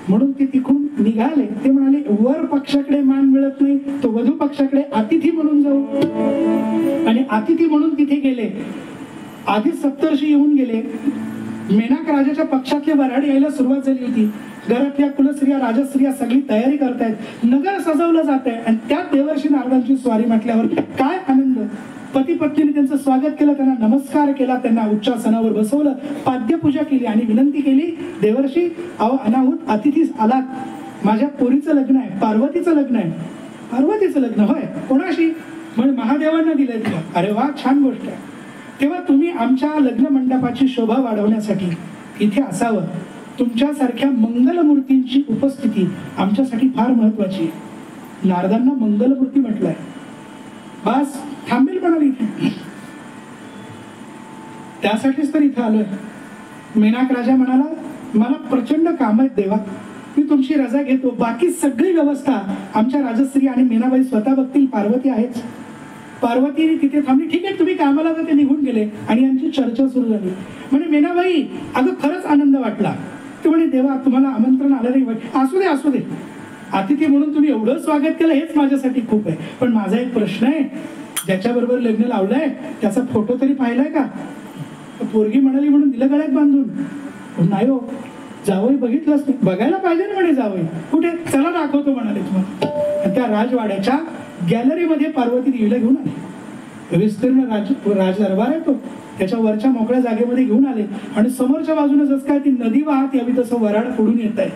म्हणून ते तिकडून निघाले. ते म्हणाले वर पक्षाकडे मान मिळत नाही, तो वधू पक्षाकडे अतिथी म्हणून जाऊ. आणि अतिथी म्हणून तिथे गेले. आधी सप्तर्षी येऊन गेले. मेनाक राजाच्या पक्षातले वऱ्हाड यायला सुरुवात झाली होती. घरातल्या कुलस्त्रिया, राजस्त्रिया सगळी तयारी करतायत. नगर सजवलं जात आहे आणि त्यात देवर्षी नारदांची स्वारी म्हटल्यावर काय आनंद. पती पत्नीने त्यांचं स्वागत केलं, त्यांना नमस्कार केला, त्यांना उच्चासनावर बसवलं, पाद्यपूजा केली आणि विनंती केली, देवर्षी अहो अनाहूत अतिथी आलात, माझ्या पोरीचं लग्न आहे, पार्वतीचं लग्न आहे. पार्वतीचं लग्न? होय, कोणाशी? म्हणजे महादेवांना दिलंय तिला. अरे वा, छान गोष्ट आहे. तेव्हा तुम्ही आमच्या लग्न मंडपाची शोभा वाढवण्यासाठी इथे असावं. तुमच्यासारख्या मंगलमूर्तींची उपस्थिती आमच्यासाठी फार महत्वाची आहे. नारदांना मंगलमूर्ती म्हटलंय. बस थांबेल म्हणाली इथे, त्यासाठीच तर इथं आलोय. मेनाक राजा म्हणाला, मला प्रचंड काम आहेत देवा, मी तुमची रजा घेतो. बाकी सगळी व्यवस्था आमच्या राजश्री आणि मीनाबाई स्वतः बघतील, पार्वती आहेच. पार्वती तिथे थांबली. ठीक आहे, तुम्ही कामाला तर ते निघून गेले. आणि यांची चर्चा सुरू झाली. म्हणे मीनाबाई, अगं खरंच आनंद वाटला. ते म्हणे देवा तुम्हाला आमंत्रण आलं नाही. असू दे असू दे, अतिथी म्हणून तुम्ही एवढं स्वागत केलं हेच माझ्यासाठी खूप आहे. पण माझा एक प्रश्न आहे, ज्याच्याबरोबर लग्न लावलंय त्याचा फोटो तरी पाहिलाय का? पोरगी म्हणाली म्हणून दिलं गळ्यात बांधून. नाही हो, जावई बघितलंच नाही. बघायला पाहिजे ना म्हणे जावई. कुठे? चला दाखवतो म्हणाले तुम्हाला. त्या राजवाड्याच्या गॅलरीमध्ये पार्वती देवीला घेऊन आले. विस्तीर्ण राज दरबार आहे तो, त्याच्या वरच्या मोकळ्या जागेमध्ये घेऊन आले. आणि समोरच्या बाजूने जसं काय ती नदी वाहत यावी तसं वराड पुढून येत आहे.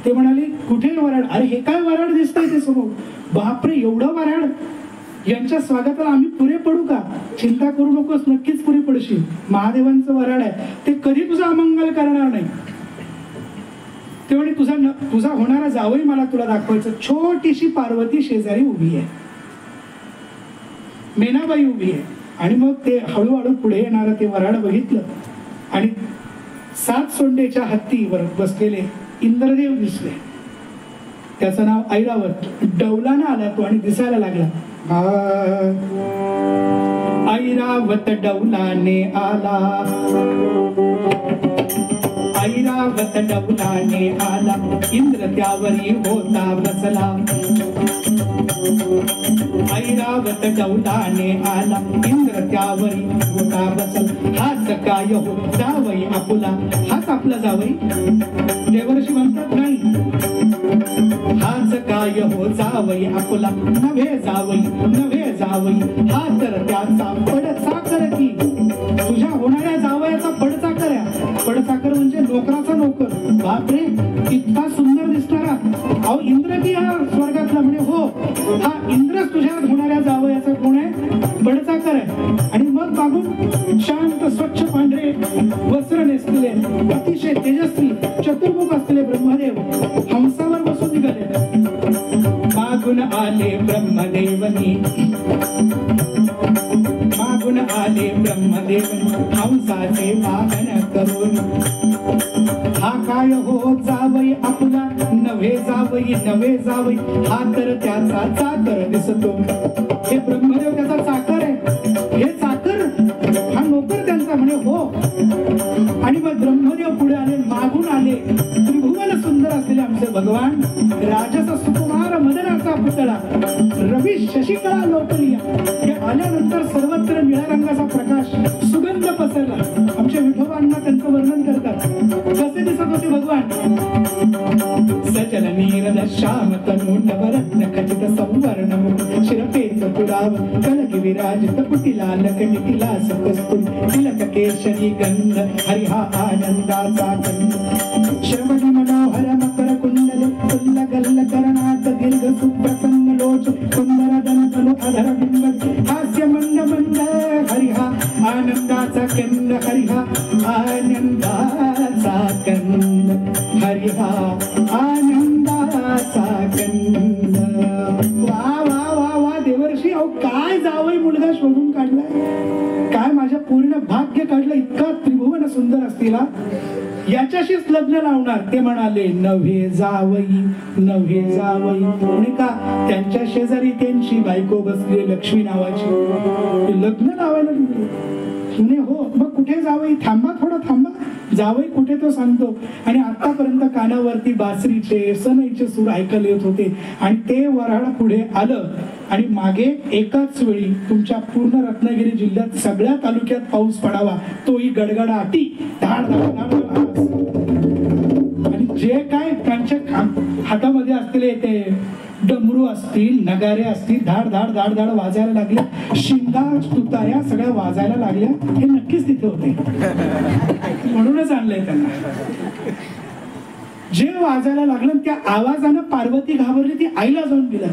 ते म्हणाले, कुठे वराड? अरे हे काय वराड दिसतंय ते समोर? बापरे, एवढं वराड! यांच्या स्वागताला आम्ही पुरे पडू का? चिंता करू नकोस, नक्कीच पुरे पडशील. महादेवांचं वराड आहे, ते कधी तुझा अमंगल करणार नाही. ते म्हणे, तुझा होणारा जावई मला तुला दाखवायचं. छोटीशी पार्वती शेजारी उभी आहे, मेनाबाई उभी आहे. आणि मग ते हळूहळू पुढे येणारं ते वराड बघितलं. आणि 7 सोंडेच्या हत्तीवर बसलेले इंद्रदेव दिसले. त्याचं नाव ऐरावत. डौलानं आला तो आणि दिसायला लागला. ऐरावत डौलाने आला, ऐरावत डौलाने आला, इंद्र त्यावरी होता बसला. ऐरावत डौलाने आला, इंद्र त्यावरी होता बसला. हाच काय हो जावई आपुला. हाच आपला जावई? देवर्षी म्हणतात नाही. हाच काय हो जावई आपुला, नव्हे जावई नव्हे जावई, हा तर त्याचा पडचाकर की. तुझ्या होणाऱ्या जावयाचा पडचाकर आहे. पडचाकर म्हणजे नोकराचा नोकर. बापरे, इतका सुंदर दिसणारा. अहो इंद्र की हा स्वर्गातला? म्हणे हो, हा इंद्रच तुझ्या होणाऱ्या जावयाचा कोण आहे? पडचाकर आहे. आणि मग मागून शांत स्वच्छ पांढरे वस्त्र नेसलेले, अतिशय तेजस्वी चतुर्मुख असलेले ब्रह्मदेव हंसावर बसून निघाले. मागून आले ब्रह्मदेवनी, मागून आले ब्रह्मदेवनी, हंसाचे वाहन करून. हा काय हो जावई आपला, नव्हे जावई नव्हे जावई, हा तर त्याचा चाकर दिसतो. हे ब्रह्मदेव त्याचा चाकर आहे. हे चाकर, हा नोकर त्यांचा? म्हणे हो. आणि मग ब्रह्मदेव पुढे आले, मागून आले त्रिभुवन सुंदर असलेले आमचे भगवान, राजस सुकुमार मदनाचा पुतळा, रवी शशिकळा लोकलिया. हे आल्यानंतर सर्वत्र निळ्या रंगाचा प्रकाश, सुगंध पसरला. आमच्या विठोबांना त्यांचं वर्णन करतात. कसे दिसत होते भगवान? सचल नीरद श्याम तनू नवरत्न खचित संवर्ण शिरपेच पुराव कलकी विराजित कुटिलाल कनिटिला सकस्तुल तिलक केशरी गंध हरिहा आनंदाचा गंध. श्रवणी मनोहर मकर कुंडल कुल्ल गल्ल करणात दीर्घ सुप्रसन्न लोच सुंदर दंतनु अधर बिंब हास्य मंद मंद हरिहा आनंदाचा कंद. हरिहा आनंदाचा कंद, हरिहा आनंदाचा कंद. वा वा वा वा देवर्षी, अहो काय जावई मुलगा शोधून काढलाय, काय माझ्या पूर्ण भाग्य काढलं. इतका त्रिभुवन सुंदर असतील, याच्याशीच लग्न लावणार. ते म्हणाले, नव्हे जावई नव्हे जावई. म्हणे का? त्यांच्या शेजारी त्यांची बायको बसली लक्ष्मी नावाची, लग्न लावायला म्हणे हो. मग कुठे जावई? थांबा थोडं थांबा. जावई कुठे तो सांगतो. आणि आतापर्यंत कानावरती बासरीचे सनईचे सूर ऐकायला येत होते. आणि ते वऱ्हाड पुढे आलं. आणि मागे एकाच वेळी तुमच्या पूर्ण रत्नागिरी जिल्ह्यात सगळ्या तालुक्यात पाऊस पडावा, तोही गडगडाटी, धाड धाड धाड. आणि जे काय त्यांच्या हातामध्ये असलेले ते डमरू असतील, नगारे असतील, धाड धाड धाड धाड वाजायला लागले. शिंगा तुताऱ्या सगळ्या वाजायला लागल्या. हे नक्कीच तिथे होते, म्हणूनच आणलंय त्यांना. जे वाजायला लागलं त्या आवाजानं पार्वती घाबरली. ती आईला जाऊन दिला,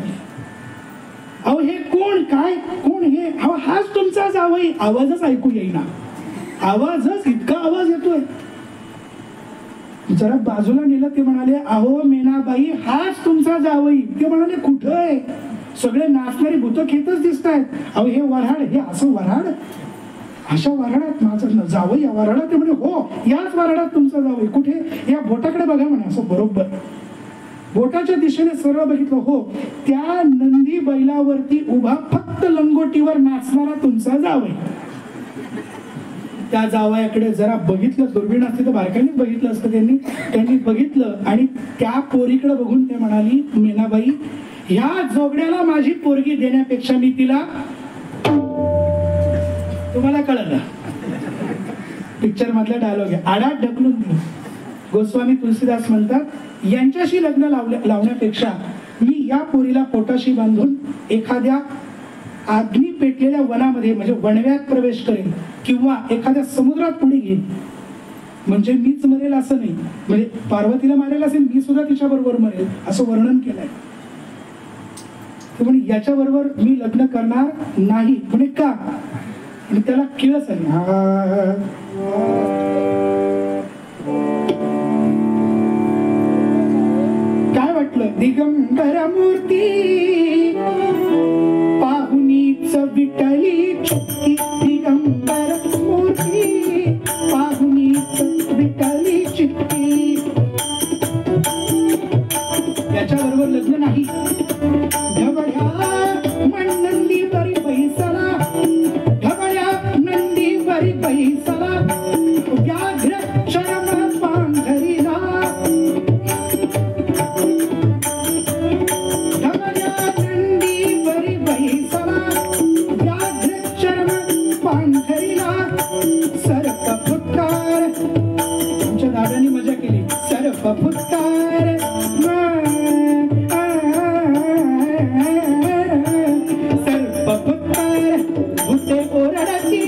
अहो हे कोण? काय कोण हे? अहो हाच तुमचा जावई. आवाजच ऐकू येईना, आवाजच इतका आवाज येतोय. जरा बाजूला नेलं. ते म्हणाले, अहो मेनाबाई, हाच तुमचा जावई. ते म्हणाले, कुठं आहे? सगळे नाचणारी भूतं खेतच दिसत आहेत. अहो हे वऱ्हाड, हे असं वऱ्हाड, अशा वऱ्हाडात माझं जावई या वऱ्हाडात? ते म्हणे, हो याच वऱ्हाडात तुमचा जावई. कुठे? या बोटाकडे बघा म्हणे. असं बरोबर बोटाच्या दिशेने सरळ बघितलं, हो त्या नंदी बैलावरती उभा फक्त लंगोटीवर नाचणारा तुमचा जावई. त्या जावयाकडे जरा बघितलं, दुर्बीण असते तर बारकाईने बघितलं असतं त्यांनी बघितलं आणि त्या पोरीकडे बघून ते म्हणाली, मेनाबाई, ह्या जोगड्याला माझी पोरगी देण्यापेक्षा मी तिला, तुम्हाला कळलं पिक्चर मधला डायलॉग आहे, आडात ढकलून दिलं. गोस्वामी तुलसीदास म्हणतात, यांच्याशी लग्न लावण्यापेक्षा मी या पोरीला पोटाशी बांधून एखाद्या अग्नी पेटलेल्या वनामध्ये म्हणजे वणव्यात प्रवेश करेल किंवा एखाद्या समुद्रात पुढे घेईल. म्हणजे मीच मरेल असं नाही, म्हणजे पार्वतीला मारेल असेल, मी सुद्धा तिच्या बरोबर मरेल असं वर्णन केलंय. म्हणजे याच्या बरोबर मी लग्न करणार नाही. म्हणजे का? आणि त्याला किळस आली. काय वाटलं? दिगंबर मूर्ती पाहुनीच विठ्ठली चित्ती, दिगंबर मूर्ती पाहुनीच विठ्ठली चित्ती. याच्याबरोबर लग्न नाही. ढबड्या नंदी बरी पैसला, ढबड्या नंदी बरी पैसला, व्याघ्र चरम पांढरीला, ढबड्या नंदी बरी पैसला, व्याघ्र चरम पांढरीला. सर्प फुटकार, तुमच्या दादांनी मजा केली. सर्प फुटकार, भूते ओरडती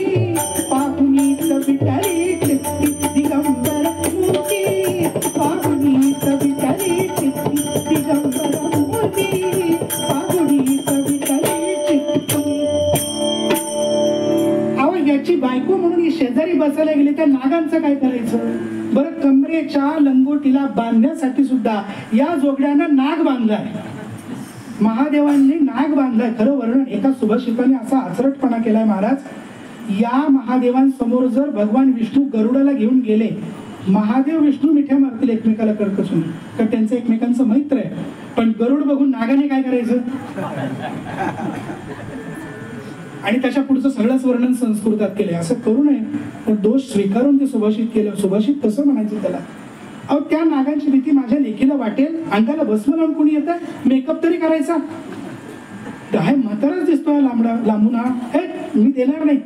पाहुनीच विठ्ठली चित्ती, दिगंबर मूर्ती पाहुनीच विठ्ठली चित्ती, दिगंबर मूर्ती पाहुनीच विठ्ठली चित्ती. अहो याची बायको म्हणून ही शेजारी बसायला गेली, त्या नागांचं काय करायचं? बरं, कमरेच्या लंगोटीला बांधण्यासाठी सुद्धा या जोगड्यानं नाग बांधलाय. महादेवांनी नाग बांधलाय. खरं वर्णन एका सुभाषिताने असा आचरटपणा केलाय महाराज, या महादेवांसमोर जर भगवान विष्णू गरुडाला घेऊन गेले, महादेव विष्णू मिठ्या मारतील एकमेकाला करकसून, तर त्यांचं एकमेकांचं मैत्र आहे. पण गरुड बघून नागाने काय करायचं? आणि त्याच्या पुढचं सगळंच वर्णन संस्कृतात केलंय. असं करू नये. दोष स्वीकारून ते सुभाषित केलं. सुभाषित कसं म्हणायचं त्याला? अहो त्या नागांची भीती माझ्या लेकीला वाटेल, अंगाला भस्म लावून कोणी येतं, मेकअप तरी करायचा. काय म्हाताराच दिसतोय लांबडा लांबून. हे मी देणार नाही.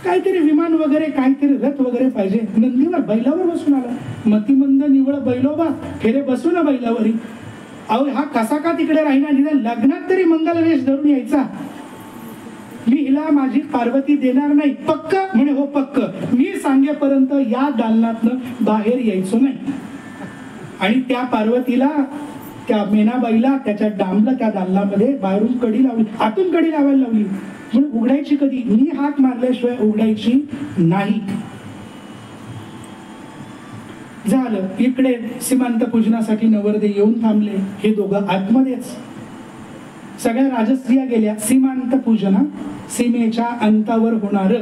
काहीतरी विमान वगैरे, काहीतरी रथ वगैरे पाहिजे. नंदीवर बैलावर बसून आला, मतिमंद निवळ बैलोबा, फेरे बसू ना बैलावरी. अहो हा कसा का तिकडे राहिना? निदान लग्नात तरी मंगलवेश धरून यायचा. मी हिला माझी पार्वती देणार नाही. पक्क? म्हणे हो पक्क. मी सांगेपर्यंत या दालनातनं बाहेर यायचो नाही. आणि त्या पार्वतीला, त्या मेनाबाईला त्याच्या डांबला त्या दालनामध्ये बाहेरून कडी लावली, आतून कडी लावायला लावली. म्हणून उघडायची कधी? मी हात मारल्याशिवाय उघडायची नाही. झालं. इकडे सीमांत पूजनासाठी नवरदे येऊन थांबले. हे दोघं आतमध्येच. सगळ्या राजस्त्रिया गेल्या. सीमांत पूजना सीमेच्या अंतावर होणार.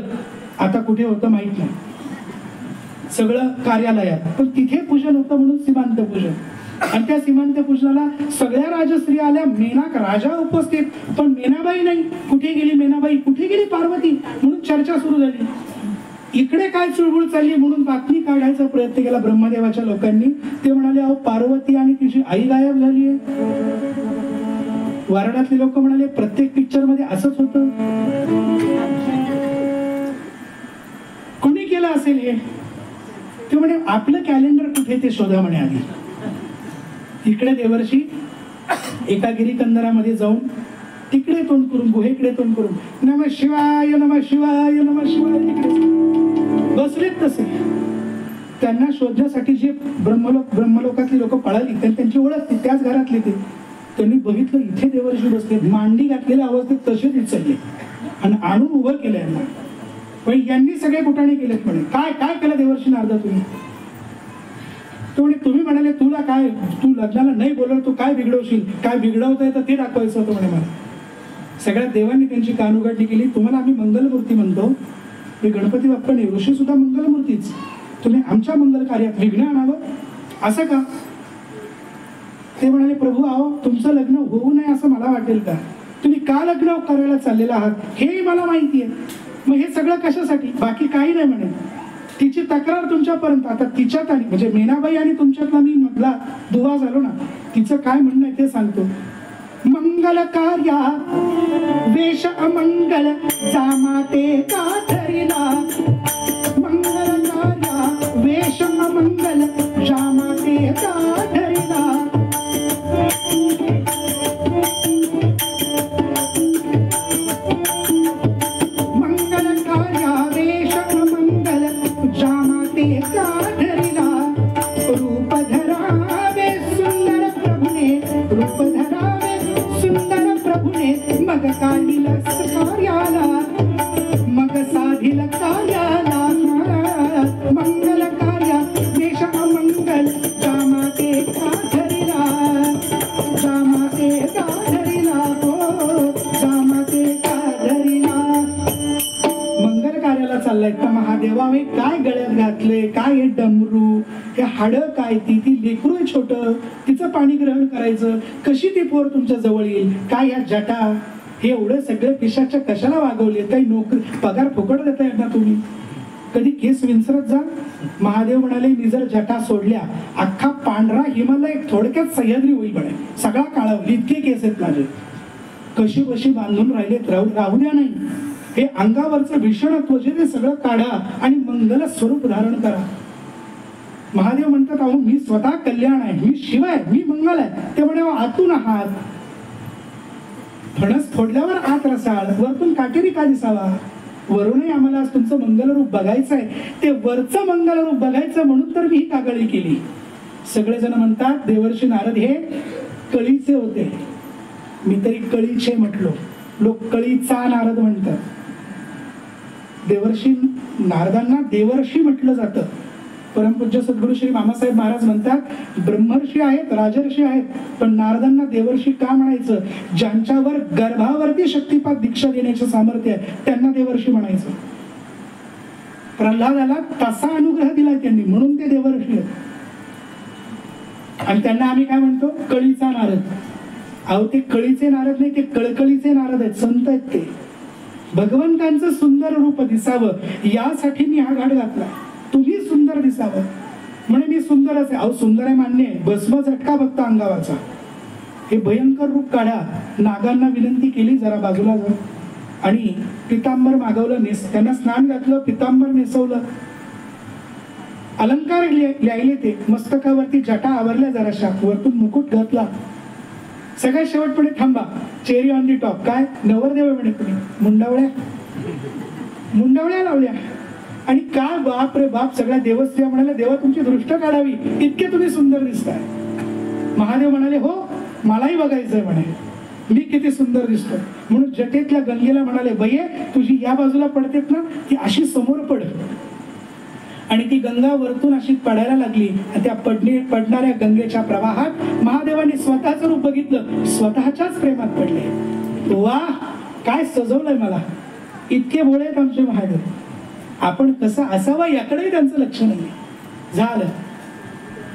आता कुठे होतं माहित नाही, सगळं कार्यालयात. पण तिथे पूजन होतं म्हणून सीमांत पूजन. आणि त्या सीमांत पूजनाला सगळ्या राजस्त्रिया आल्या. मेनाक राजा उपस्थित, पण मेनाबाई नाही. कुठे गेली मेनाबाई? कुठे गेली पार्वती? म्हणून चर्चा सुरू झाली. इकडे काय चुळबुळ चालली म्हणून बातमी काढायचा प्रयत्न केला ब्रह्मदेवाच्या लोकांनी. ते म्हणाले, अहो पार्वती आणि तिची आई गायब झाली आहे. वारणातले लोक म्हणाले, प्रत्येक पिक्चर मध्ये असंच होतं. कोणी केलं असेल हे? ते म्हणे, आपलं कॅलेंडर कुठे ते शोधा म्हणे आधी. इकडे देवर्षी एका गिरीकंदरामध्ये जाऊन तिकडे तोंड करून, गुहेकडे तोंड करून नमः शिवाय नमः शिवाय नमः शिवाय तिकडे बसलेत. तसे त्यांना शोधण्यासाठी जे ब्रह्मलोकातली लोक पळाली, त्यांची ओळख त्याच घरातले ते. त्यांनी बघितलं इथे देवर्षी बसले, मांडी घातलेल्या अवस्थेत तसेच विचारले आणि आणून उभं केलं यांना. पण यांनी सगळे कुटाणे केलेत म्हणे. काय काय केलं देवर्षी नारदा तुम्ही? तो म्हणे तुम्ही म्हणाले तुला काय, तू लग्नाला नाही बोलवलं, तू काय बिघडवशील, काय बिघडवतंय तर ते दाखवायचं होतं म्हणे मला. सगळ्या देवांनी त्यांची कान उघडणी केली. तुम्हाला आम्ही मंगलमूर्ती म्हणतो, मी गणपती बाप्पा नाही, ऋषी सुद्धा मंगलमूर्तीच, तुम्ही आमच्या मंगल कार्यात विघ्न आणावं असं का? ते म्हणाले प्रभू अहो तुमचं लग्न होऊ नये असं मला वाटेल का? तुम्ही का लग्न करायला चाललेला आहात हे मला माहिती आहे, मग हे सगळं कशासाठी? बाकी काही नाही म्हणे. तिची तक्रार तुमच्यापर्यंत, आता तिच्यात आणि म्हणजे मीनाबाई आणि तुमच्यातला मी मधला दुवा झालो ना, तिचं काय म्हणणं आहे ते सांगतो. मंगल कार्या वेश अमंगल जामाते का धरिला, मंगल कार्या वेश अमंगल जामाते का धरिला. मंगल कार्या वेश अमंगल जामाते का धरिला. रूप धरावे सुंदर प्रभुने, रूप धरावे सुंदर प्रभुने, मग काढील कार्याला, मग साधिल कार्याला. मंगल कार्या वेश अमंगल जामाते का धरिला, जामाते का धरिला, हो जामाते का धरिला. मंगल कार्याला चाललाय तर महादेवावे काय गळ्यात घातले, काय हे डमरू, हे हाडं काय, ती लेकरू आहे छोट, तिचं पाणी ग्रहण करायचं, कशी ती पोर तुमच्या जवळ येईल, काय या जटा, हे एवढं सगळं पिशाच्या कशाला वागवले, काही नोकरी पगार फुकट देता येत ना तुम्ही, कधी केस विंचरत जा. महादेव म्हणाले मी जर जटा सोडल्या अख्खा पांढरा हिमालय थोडक्यात सह्याद्री होईल म्हणे, सगळा काळा होईल, इतके केस आहेत माझे. कशी बशी बांधून राहिलेत, राहू द्या नाही. हे अंगावरचं भीषणत्व जे ते सगळं काढा आणि मंगल स्वरूप धारण करा. महादेव म्हणतात अहो मी स्वतः कल्याण आहे, मी शिव आहे, मी मंगल आहे. ते म्हणे आतून आहात, फणस फोडल्यावर आत रसाळ, वरतून काटेरी का दिसावा. वरूनही आम्हाला आज तुमचं मंगल रूप बघायचं आहे, ते वरचं मंगल रूप बघायचं म्हणून तर मी ही कागळी केली. सगळेजण म्हणतात देवर्षी नारद हे कळीचे होते, मी तरी कळीचे म्हटलो, लोक कळीचा नारद म्हणतात. देवर्षी नारदांना देवर्षी म्हटलं जातं. परमपूज्य सद्गुरू श्री मामासाहेब महाराज म्हणतात ब्रह्मर्षी आहेत, राजर्षी आहेत, पण नारदांना देवर्षी का म्हणायचं? ज्यांच्यावर गर्भावरती शक्तिपात दीक्षा देण्याचे सामर्थ्य आहे त्यांना देवर्षी म्हणायचं. प्रल्हादाला तसा अनुग्रह दिलाय त्यांनी, म्हणून ते देवर्षी आहेत. आणि त्यांना आम्ही काय म्हणतो? कळीचा नारद. अहो ते कळीचे नारद नाही, ते कळकळीचे नारद आहेत, संत आहेत ते. भगवंतांचं सुंदर रूप दिसावं यासाठी मी हा घाट घातला, तुम्ही सुंदर दिसावं म्हणे मी सुंदरच आहे. अहो सुंदर आहे मान्य आहे, भस्म झटका बघता अंगावाचा, हे भयंकर रूप काढा. नागांना विनंती केली जरा बाजूला जा, आणि पितांबर मागवलं, त्यांना स्नान घातलं, पितांबर नेसवलं, अलंकार लिहिले, ते मस्तकावरती जटा आवरल्या जराशा, वरतून मुकुट घातला. सगळ्यात शेवटपणे थांबा, चेरी ऑन दी टॉप. काय नवरदेव म्हणे तुम्ही, मुंडावळ्या लावल्या. आणि काय बाप रे बाप, सगळ्या देवस्थ्रिया म्हणाल्या देवा तुमची दृष्ट काढावी, इतके तुम्ही सुंदर दिसताय. महादेव म्हणाले हो मलाही बघायचंय म्हणे मी किती सुंदर दिसतो. म्हणून जटेतल्या गंगेला म्हणाले बये तुझी या बाजूला पडतेत ना ती अशी समोर पड. आणि ती गंगा वरतून अशी पडायला लागली, आणि त्या पडणाऱ्या गंगेच्या प्रवाहात महादेवाने स्वतःचं रूप बघितलं, स्वतःच्याच प्रेमात पडले. वा काय सजवलंय मला, इतके भोळे आहेत आमचे महादेव. आपण कसं असावं याकडेही त्यांचं लक्ष नाही. झालं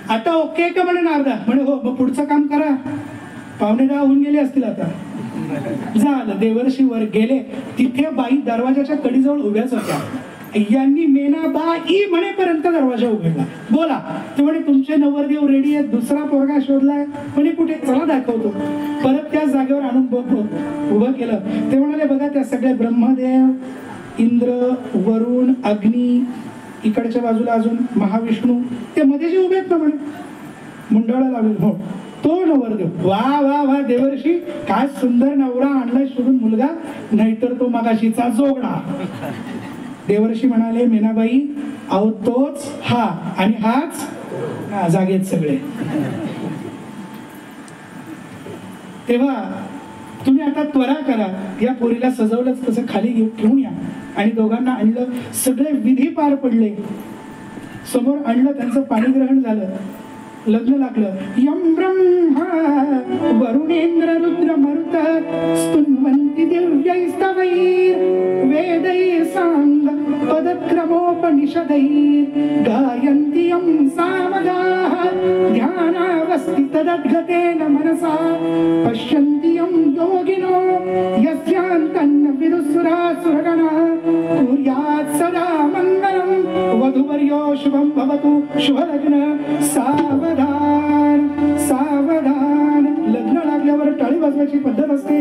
आता ओके का म्हणे नारदा, म्हणे हो मग पुढचं काम करा. 9:15 होऊन गेले असतील आता. झालं देवर्षी वर गेले, तिथे बाई दरवाजाच्या कडीजवळ उभ्याच होत्या. यांनी मेनाबाई म्हणेपर्यंत दरवाजा उघडला. बोला. ते म्हणे तुमचे नवरदेव रेडी आहेत, दुसरा पोरगा शोधलाय. म्हणे कुठे, चला दाखवतो. परत त्या जागेवर आणून उभं केलं. ते म्हणाले बघा त्या सगळे ब्रह्मदेव, इंद्र, वरुण, अग्नी, इकडच्या बाजूला अजून महाविष्णू, ते मध्ये जे उभे आहेत ना म्हणे मुंडावळा लावले. हो तो नवरदेव. वा वा वा देवर्षी काय सुंदर नवरा आणलाय शोधून मुलगा, नाहीतर तो मगाशीचा जोगडा. देवर्षी म्हणाले मीनाबाई अहो तोच हा आणि हाच जागेत सगळे. तेव्हा तुम्ही आता त्वरा करा, या पोरीला सजवलंच तसं खाली घेऊन या. आणि दोघांना आणलं, सगळे विधी पार पडले, समोर आणलं, त्यांचं पाणी ग्रहण झालं. लग्न लागलं. यम ब्रह्मा वरुणेंद्र रुद्र मरुत स्तुन्वन्ति दिव्यैस्तवैर वेदैः सांग पदक्रमोपनिषदैः गायन्ति यं सामगाः ध्यानावस्थि तदद्गतेन मनसा पश्यन्ति यं योगिनो यस्यान्तन्न विदुसुरासुरगणः कुर्यात् सदा मङ्गलं वधूवर्यो शुभं भवतु शुभलग्न सावधान सावधान. लग्न लागल्यावर टाळी वाजवायची पद्धत असते.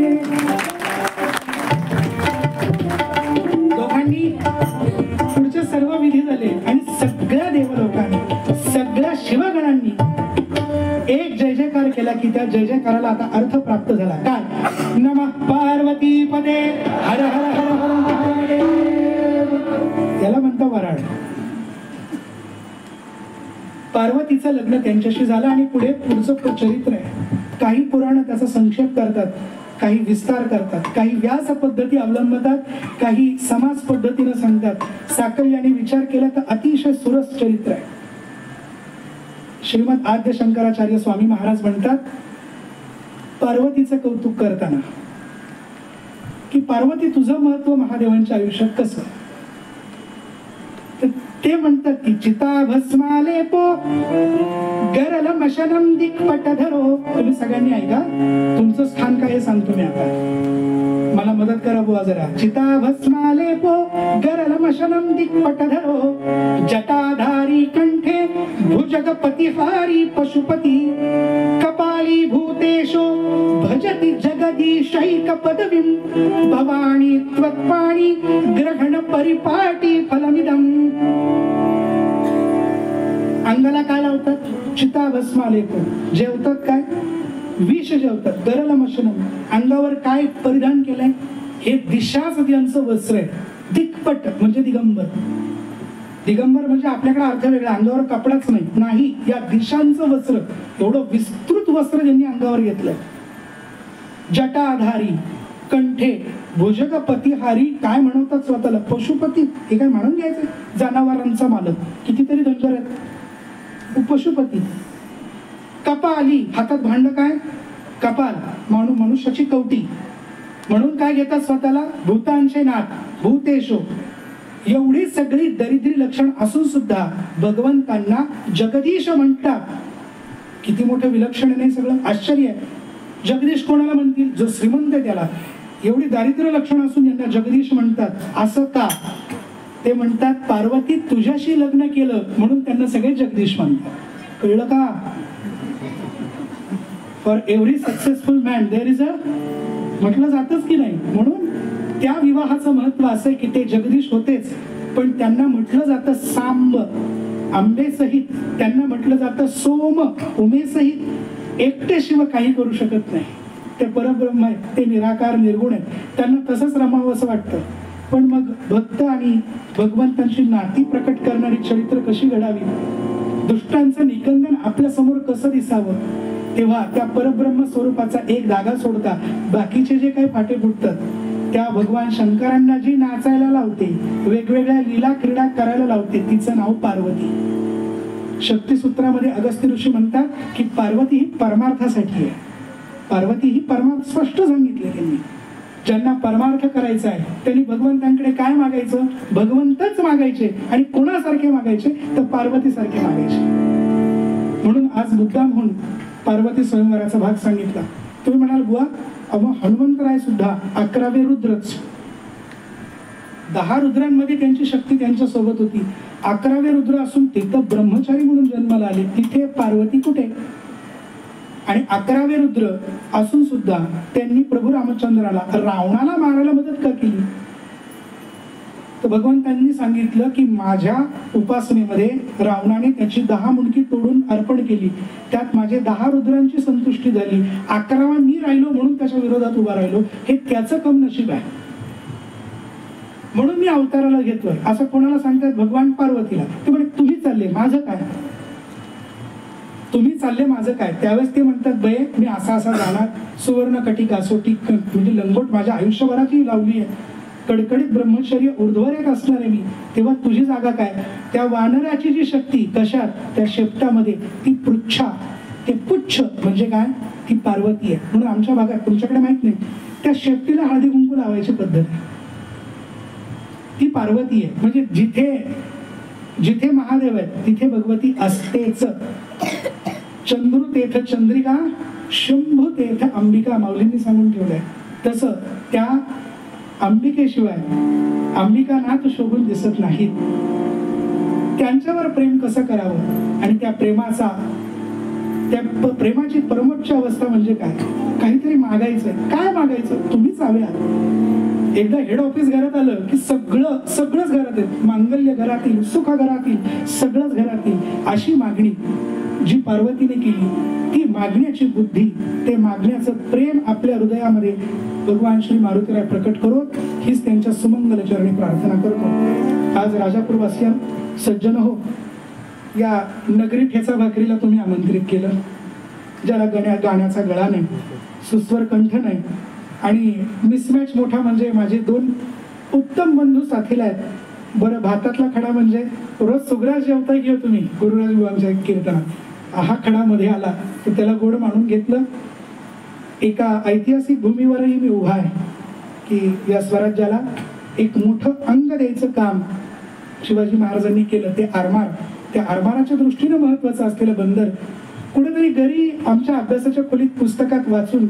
दोघांनी पुढचे सर्व विधी झाले आणि सगळ्या देवलोकांनी सगळ्या शिवगणांनी एक जय जयकार केला की त्या जय जयकाराला आता अर्थ प्राप्त झाला. काय? नमः पार्वती पदे हर हर हर हर महादेव. त्याला म्हणता वराड. पार्वतीचं लग्न त्यांच्याशी झालं आणि पुढचं चरित्र आहे. काही पुराण त्याचा संक्षेप करतात, काही विस्तार करतात, काही व्यास पद्धती अवलंबतात, काही समाज पद्धतीनं सांगतात. साकल्याने विचार केला तर अतिशय सुरस चरित्र आहे. श्रीमद आद्य शंकराचार्य स्वामी महाराज म्हणतात पार्वतीचं कौतुक करताना की पार्वती तुझं महत्व महादेवांच्या आयुष्यात कसं. ते म्हणतात की चिता भस्माले पो गरल मशनम दिक्पट धरो. तुम्ही सगळ्यांनी ऐका, तुमचं स्थान काय सांगतो मी आता, मला मदत करा बुवा जरा. चिता भस्माले पो गरल मशनम दिक्पट धरो जटाधारी कंठे भुजगपतिहारी पशुपती कपाली भूतेशो भजति जगदीशैक पदवीं भवानी त्वत्पाणी ग्रहण परिपाटी फलमिदम्. अंगाला काय लावतात? चिता भस्माले पो. जेवतात काय? विष जेवतात. गरल मशनम. अंगावर काय परिधान केलंय? हे दिशाच त्यांचं वस्त्र आहे. दिक्पट म्हणजे दिगंबर. दिगंबर म्हणजे आपल्याकडे अर्थ वेगळा, अंगावर कपडाच नाही, या दिशांचं वस्त्र, एवढं विस्तृत वस्त्र ज्यांनी अंगावर घेतलंय. जटाधारी कंठे भुजगपतिहारी. काय म्हणतात स्वतःला? पशुपती. हे काय म्हणून घ्यायचं? जनावरांचा मालक. कितीतरी धनगर आहेत. पशुपती. कपाली. हातात भांड काय? कपाल. मनुष्याची कवटी. म्हणून काय घेतात स्वतःला? भूतांचे नाथ. भूतेशो. एवढी सगळी दरिद्री लक्षण असून सुद्धा भगवंतांना जगदीश म्हणतात. किती मोठं विलक्षण नाही सगळं. आश्चर्य आहे. जगदीश कोणाला म्हणतील? जो श्रीमंत त्याला. एवढी दारिद्र्य लक्षण असून यांना जगदीश म्हणतात. असं का? ते म्हणतात पार्वती तुझ्याशी लग्न केलं म्हणून त्यांना सगळे जगदीश म्हणतात. कळलं का? For every successful man there is a, म्हटलं जातच की नाही. म्हणून त्या विवाहाचं महत्व असं आहे की ते जगदीश होतेच, पण त्यांना म्हटलं जातं सांब आंबेसहित, त्यांना म्हटलं जातं सोम उमेसहित. एकटे शिव काही करू शकत नाही. ते परब्रह्म आहेत, ते निराकार निर्गुण आहेत. त्यांना तसंच रमावं असं वाटतं. पण मग भक्त आणि भगवंतांची नाती प्रकट करणारी चरित्र कशी घडावी, दुष्टांचं निकंदन आपल्या समोर कसं दिसावं, तेव्हा त्या परब्रह्म स्वरूपाचा एक धागा सोडता बाकीचे जे काही फाटे फुटतात त्या भगवान शंकरांना जी नाचायला लावते, वेगवेगळ्या लीला क्रीडा करायला लावते, तिचं नाव पार्वती. शक्तिसूत्रामध्ये अगस्त्य ऋषी म्हणतात की पार्वती ही परमार्थासाठी आहे. पार्वती ही परमार्थ स्पष्ट सांगितले त्यांनी. ज्यांना परमार्थ करायचा आहे त्यांनी भगवंतांकडे काय मागायचं? भगवंतच मागायचे. आणि कोणासारखे मागायचे? तर पार्वतीसारखे मागायचे. म्हणून आज मुद्दाम म्हणून पार्वती स्वयंवराचा भाग सांगितला. तुम्ही म्हणाल बुवा अहो हनुमंतराय सुद्धा 11वे रुद्रच. 10 रुद्रांमध्ये त्यांची शक्ती त्यांच्या सोबत होती. 11वे रुद्र असून ते तर ब्रह्मचारी म्हणून जन्माला आले. तिथे पार्वती कुठे? आणि 11वे रुद्र असून सुद्धा त्यांनी प्रभू रामचंद्राला रावणाला मारायला मदत का केली? तर भगवंतांनी सांगितलं की माझ्या उपासनेमध्ये रावणाने त्याची 10 मुंडकी तोडून अर्पण केली. त्यात माझे 10 रुद्रांची संतुष्टी झाली. 11वा मी राहिलो म्हणून त्याच्या विरोधात उभा राहिलो. हे त्याचं कम नशीब आहे. म्हणून मी अवताराला घेतोय असं कोणाला सांगतात? भगवान पार्वतीला. ते म्हणे तुम्ही चालले माझं काय? तुम्ही चालले माझं काय? त्यावेळेस ते म्हणतात बये मी असा जाणार. सुवर्ण कटिका सोटी म्हणजे लंगोट माझ्या आयुष्यभराची लावली आहे. कडकडीत ब्रह्मचर्य ऊर्ध्वरेत असणार आहे मी, तेव्हा तुझी जागा काय? त्या वानराची जी शक्ती कशात? त्या शेपटामध्ये. ती पृच्छा, ते पुच्छ म्हणजे काय? ती पार्वती आहे. म्हणून आमच्या भागात, तुमच्याकडे माहित नाही, त्या शेपटीला हळदी कुंकू लावायची पद्धत आहे. ती पार्वती आहे. म्हणजे जिथे जिथे महादेव आहेत तिथे भगवती असतेच. चंद्रू तेथ चंद्रिका, शंभू तेथ अंबिका, माऊलींनी सांगून ठेवलंय. तसं त्या अंबिकेशिवाय अंबिकानाथ शोभून दिसत नाहीत. त्यांच्यावर प्रेम कसं करावं आणि त्या प्रेमाचा, त्या प्रेमाची परमोच्च अवस्था म्हणजे काय? काहीतरी मागायचं. काय मागायचं? तुम्हीच हव्या. एकदा हेड ऑफिस घरात आलं की सगळंच घरात येत. मांगल्य घरातील, सुख घरातील, सगळंच घरातील. अशी मागणी जी पार्वतीने केली, ती मागण्याची बुद्धी, ते मागण्याचं प्रेम आपल्या हृदयामध्ये भगवान श्री मारुतीराय प्रकट करो, हीच त्यांच्या सुमंगल चरणी प्रार्थना करतो. आज राजापूर वासियां सज्जन हो, या नगरी ठेचा भाकरीला तुम्ही आमंत्रित केलं, ज्याला गाण्याचा गळा नाही, सुस्वर कंठ नाही, आणि मिसमॅच मोठा म्हणजे माझे दोन उत्तम बंधू साथीला आहेत. बरं, भातातला खडा म्हणजे रोज सुग्रास जेवता घेऊ तुम्ही गुरुराज बुवांच्या कीर्तनात. हा खडा मध्ये आला तर त्याला गोड मानून घेतलं. एका ऐतिहासिक भूमीवरही मी उभा आहे की या स्वराज्याला एक मोठं अंग द्यायचं काम शिवाजी महाराजांनी केलं. ते आरमार, त्या आरमाराच्या दृष्टीनं महत्वाचं असलेलं बंदर कुठेतरी घरी आमच्या अभ्यासाच्या खोलीत पुस्तकात वाचून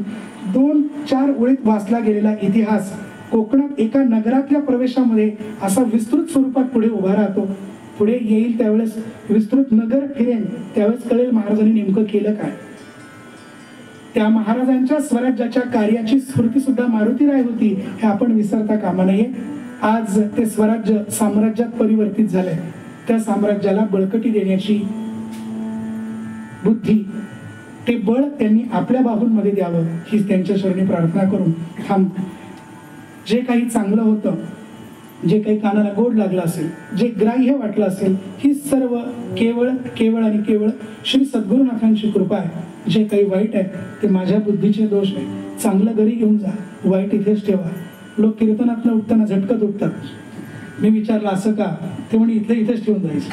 2-4 ओळीत वाचला गेलेला इतिहास कोकणात एका नगरातल्या प्रवेशामध्ये असा विस्तृत स्वरूपात पुढे उभा राहतो. पुढे येईल त्यावेळेस विस्तृत नगर फिरेल, त्यावेळेस कळेल महाराजांनी नेमकं केलं काय. त्या महाराजांच्या स्वराज्याच्या कार्याची स्फूर्ती सुद्धा मारुतीराय होती, हे आपण विसरता कामा नये. आज ते स्वराज्य साम्राज्यात परिवर्तित झालंय. त्या साम्राज्याला बळकटी देण्याची बुद्धी, ते बळ त्यांनी आपल्या बाहूंमध्ये द्यावं, ही त्यांच्या चरणी प्रार्थना करून थांबतो. जे काही चांगलं होतं, जे काही कानाला गोड लागलं असेल, जे ग्राह्य वाटलं असेल, ही सर्व केवळ केवळ आणि केवळ श्री सद्गुरुनाथांची कृपा आहे. जे काही वाईट आहे ते माझ्या बुद्धीचे दोष आहे. चांगलं घरी घेऊन जा, वाईट इथेच ठेवा. लोक कीर्तनातनं उठताना झटकत उठतात. मी विचारलं असं का? ते म्हणे इथेच ठेवून जायचं.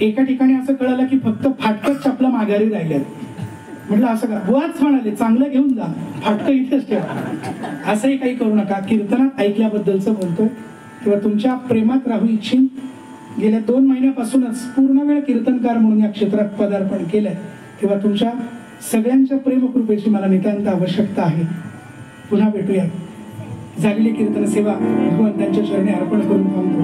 एका ठिकाणी असं कळालं की फक्त फाटकच चपला माघारी राहिल्यात. म्हटलं असं का? बुवाच म्हणाले चांगलं घेऊन जा, फाटकं इथेच ठेवा. असंही काही करू नका. कीर्तनात ऐकल्याबद्दलचं बोलतोय. तेव्हा तुमच्या प्रेमात राहू इच्छिन. गेल्या 2 महिन्यापासूनच पूर्ण वेळ कीर्तनकार म्हणून या क्षेत्रात पदार्पण केलंय. तेव्हा तुमच्या सगळ्यांच्या प्रेमकृपेची मला नितांत आवश्यकता आहे. पुन्हा भेटूया. झालेली कीर्तन सेवा भगवंतांच्या चरणी अर्पण करून थांबतो.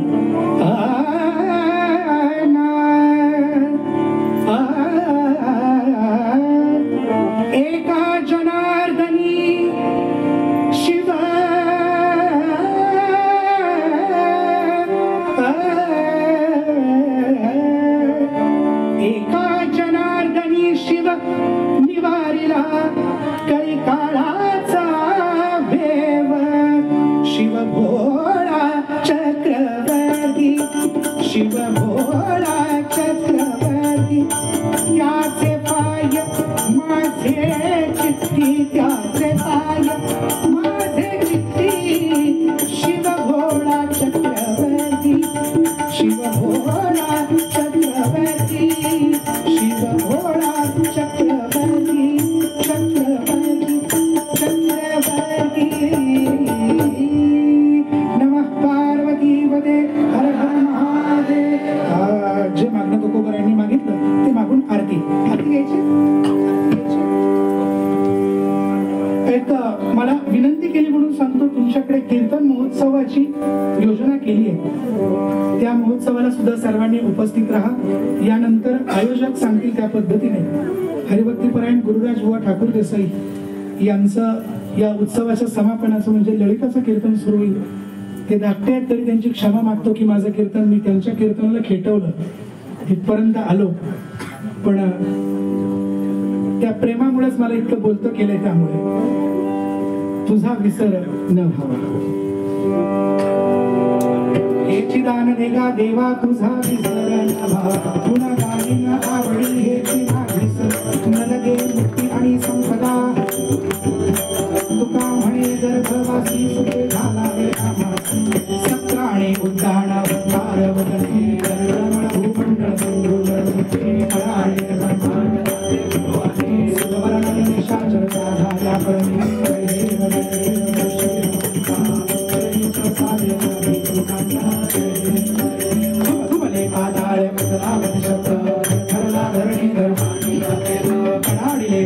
एका जनार्दनी शिव, एका जनार्दनी शिव निवारिला कळी काळाचा भेव. शिव भोळा चक्रवर्ती, शिव भोळा चक्रवर्ती, त्याचे पाय माझे चित्ती, त्याचे पाय माझे चित्ती. शिव भोळा चक्रवर्ती, शिव भोळा चक्रवर्ती, शिव भोळा चक्रवर्ती, चक्रवर्ती, चक्रवर्ती. नमः पार्वती पदे हर हर महादेव. जे मागणं तुकोबरायांनी मागितलं ते मागून आरती घ्यायची. एक मला विनंती केली म्हणून सांगतो, तुमच्याकडे कीर्तन महोत्सवाची योजना केली आहे. त्या महोत्सवाला सुद्धा सर्वांनी उपस्थित राहा. यानंतर आयोजक सांगतील त्या पद्धतीने हरिभक्तीपरायण गुरुराज बुवा ठाकूर देसाई यांचं या उत्सवाच्या समापनाचं म्हणजे ललिताचं कीर्तन सुरू होईल. ते धाकटे आहेत तरी त्यांची क्षमा मागतो की माझं कीर्तन मी त्यांच्या कीर्तनाला खेटवलं, इथपर्यंत आलो. पण त्या प्रेमामुळेच मला इतकं बोलतं केलंय. त्यामुळे तुझा विसर न व्हावा. हेची दान देगा देवा तुझा विसर न व्हावा. पुन्हा गाणी न आवडी हेची विसर न लगे मुक्ती आणि संपदा. तुका म्हणे जर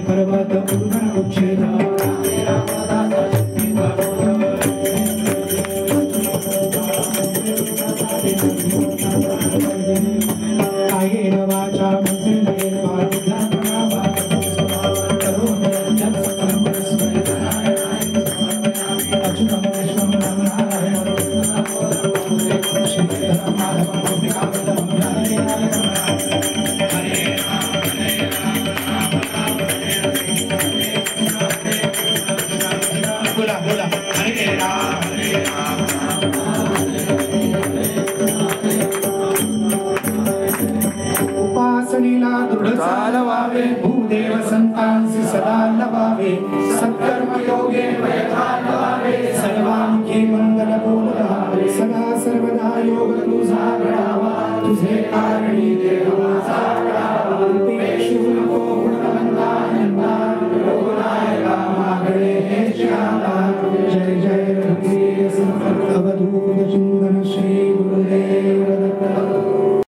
पर्वत उच्छेद उपासनेला दृढ चालवावे भूदेव संतांसी सदा लवावे सत्कर्म योगे प्रयत्नावे सर्वांगी मंगल बोलावे सदा सर्वदा योग तुझा घडावा तुझे कारणी देवा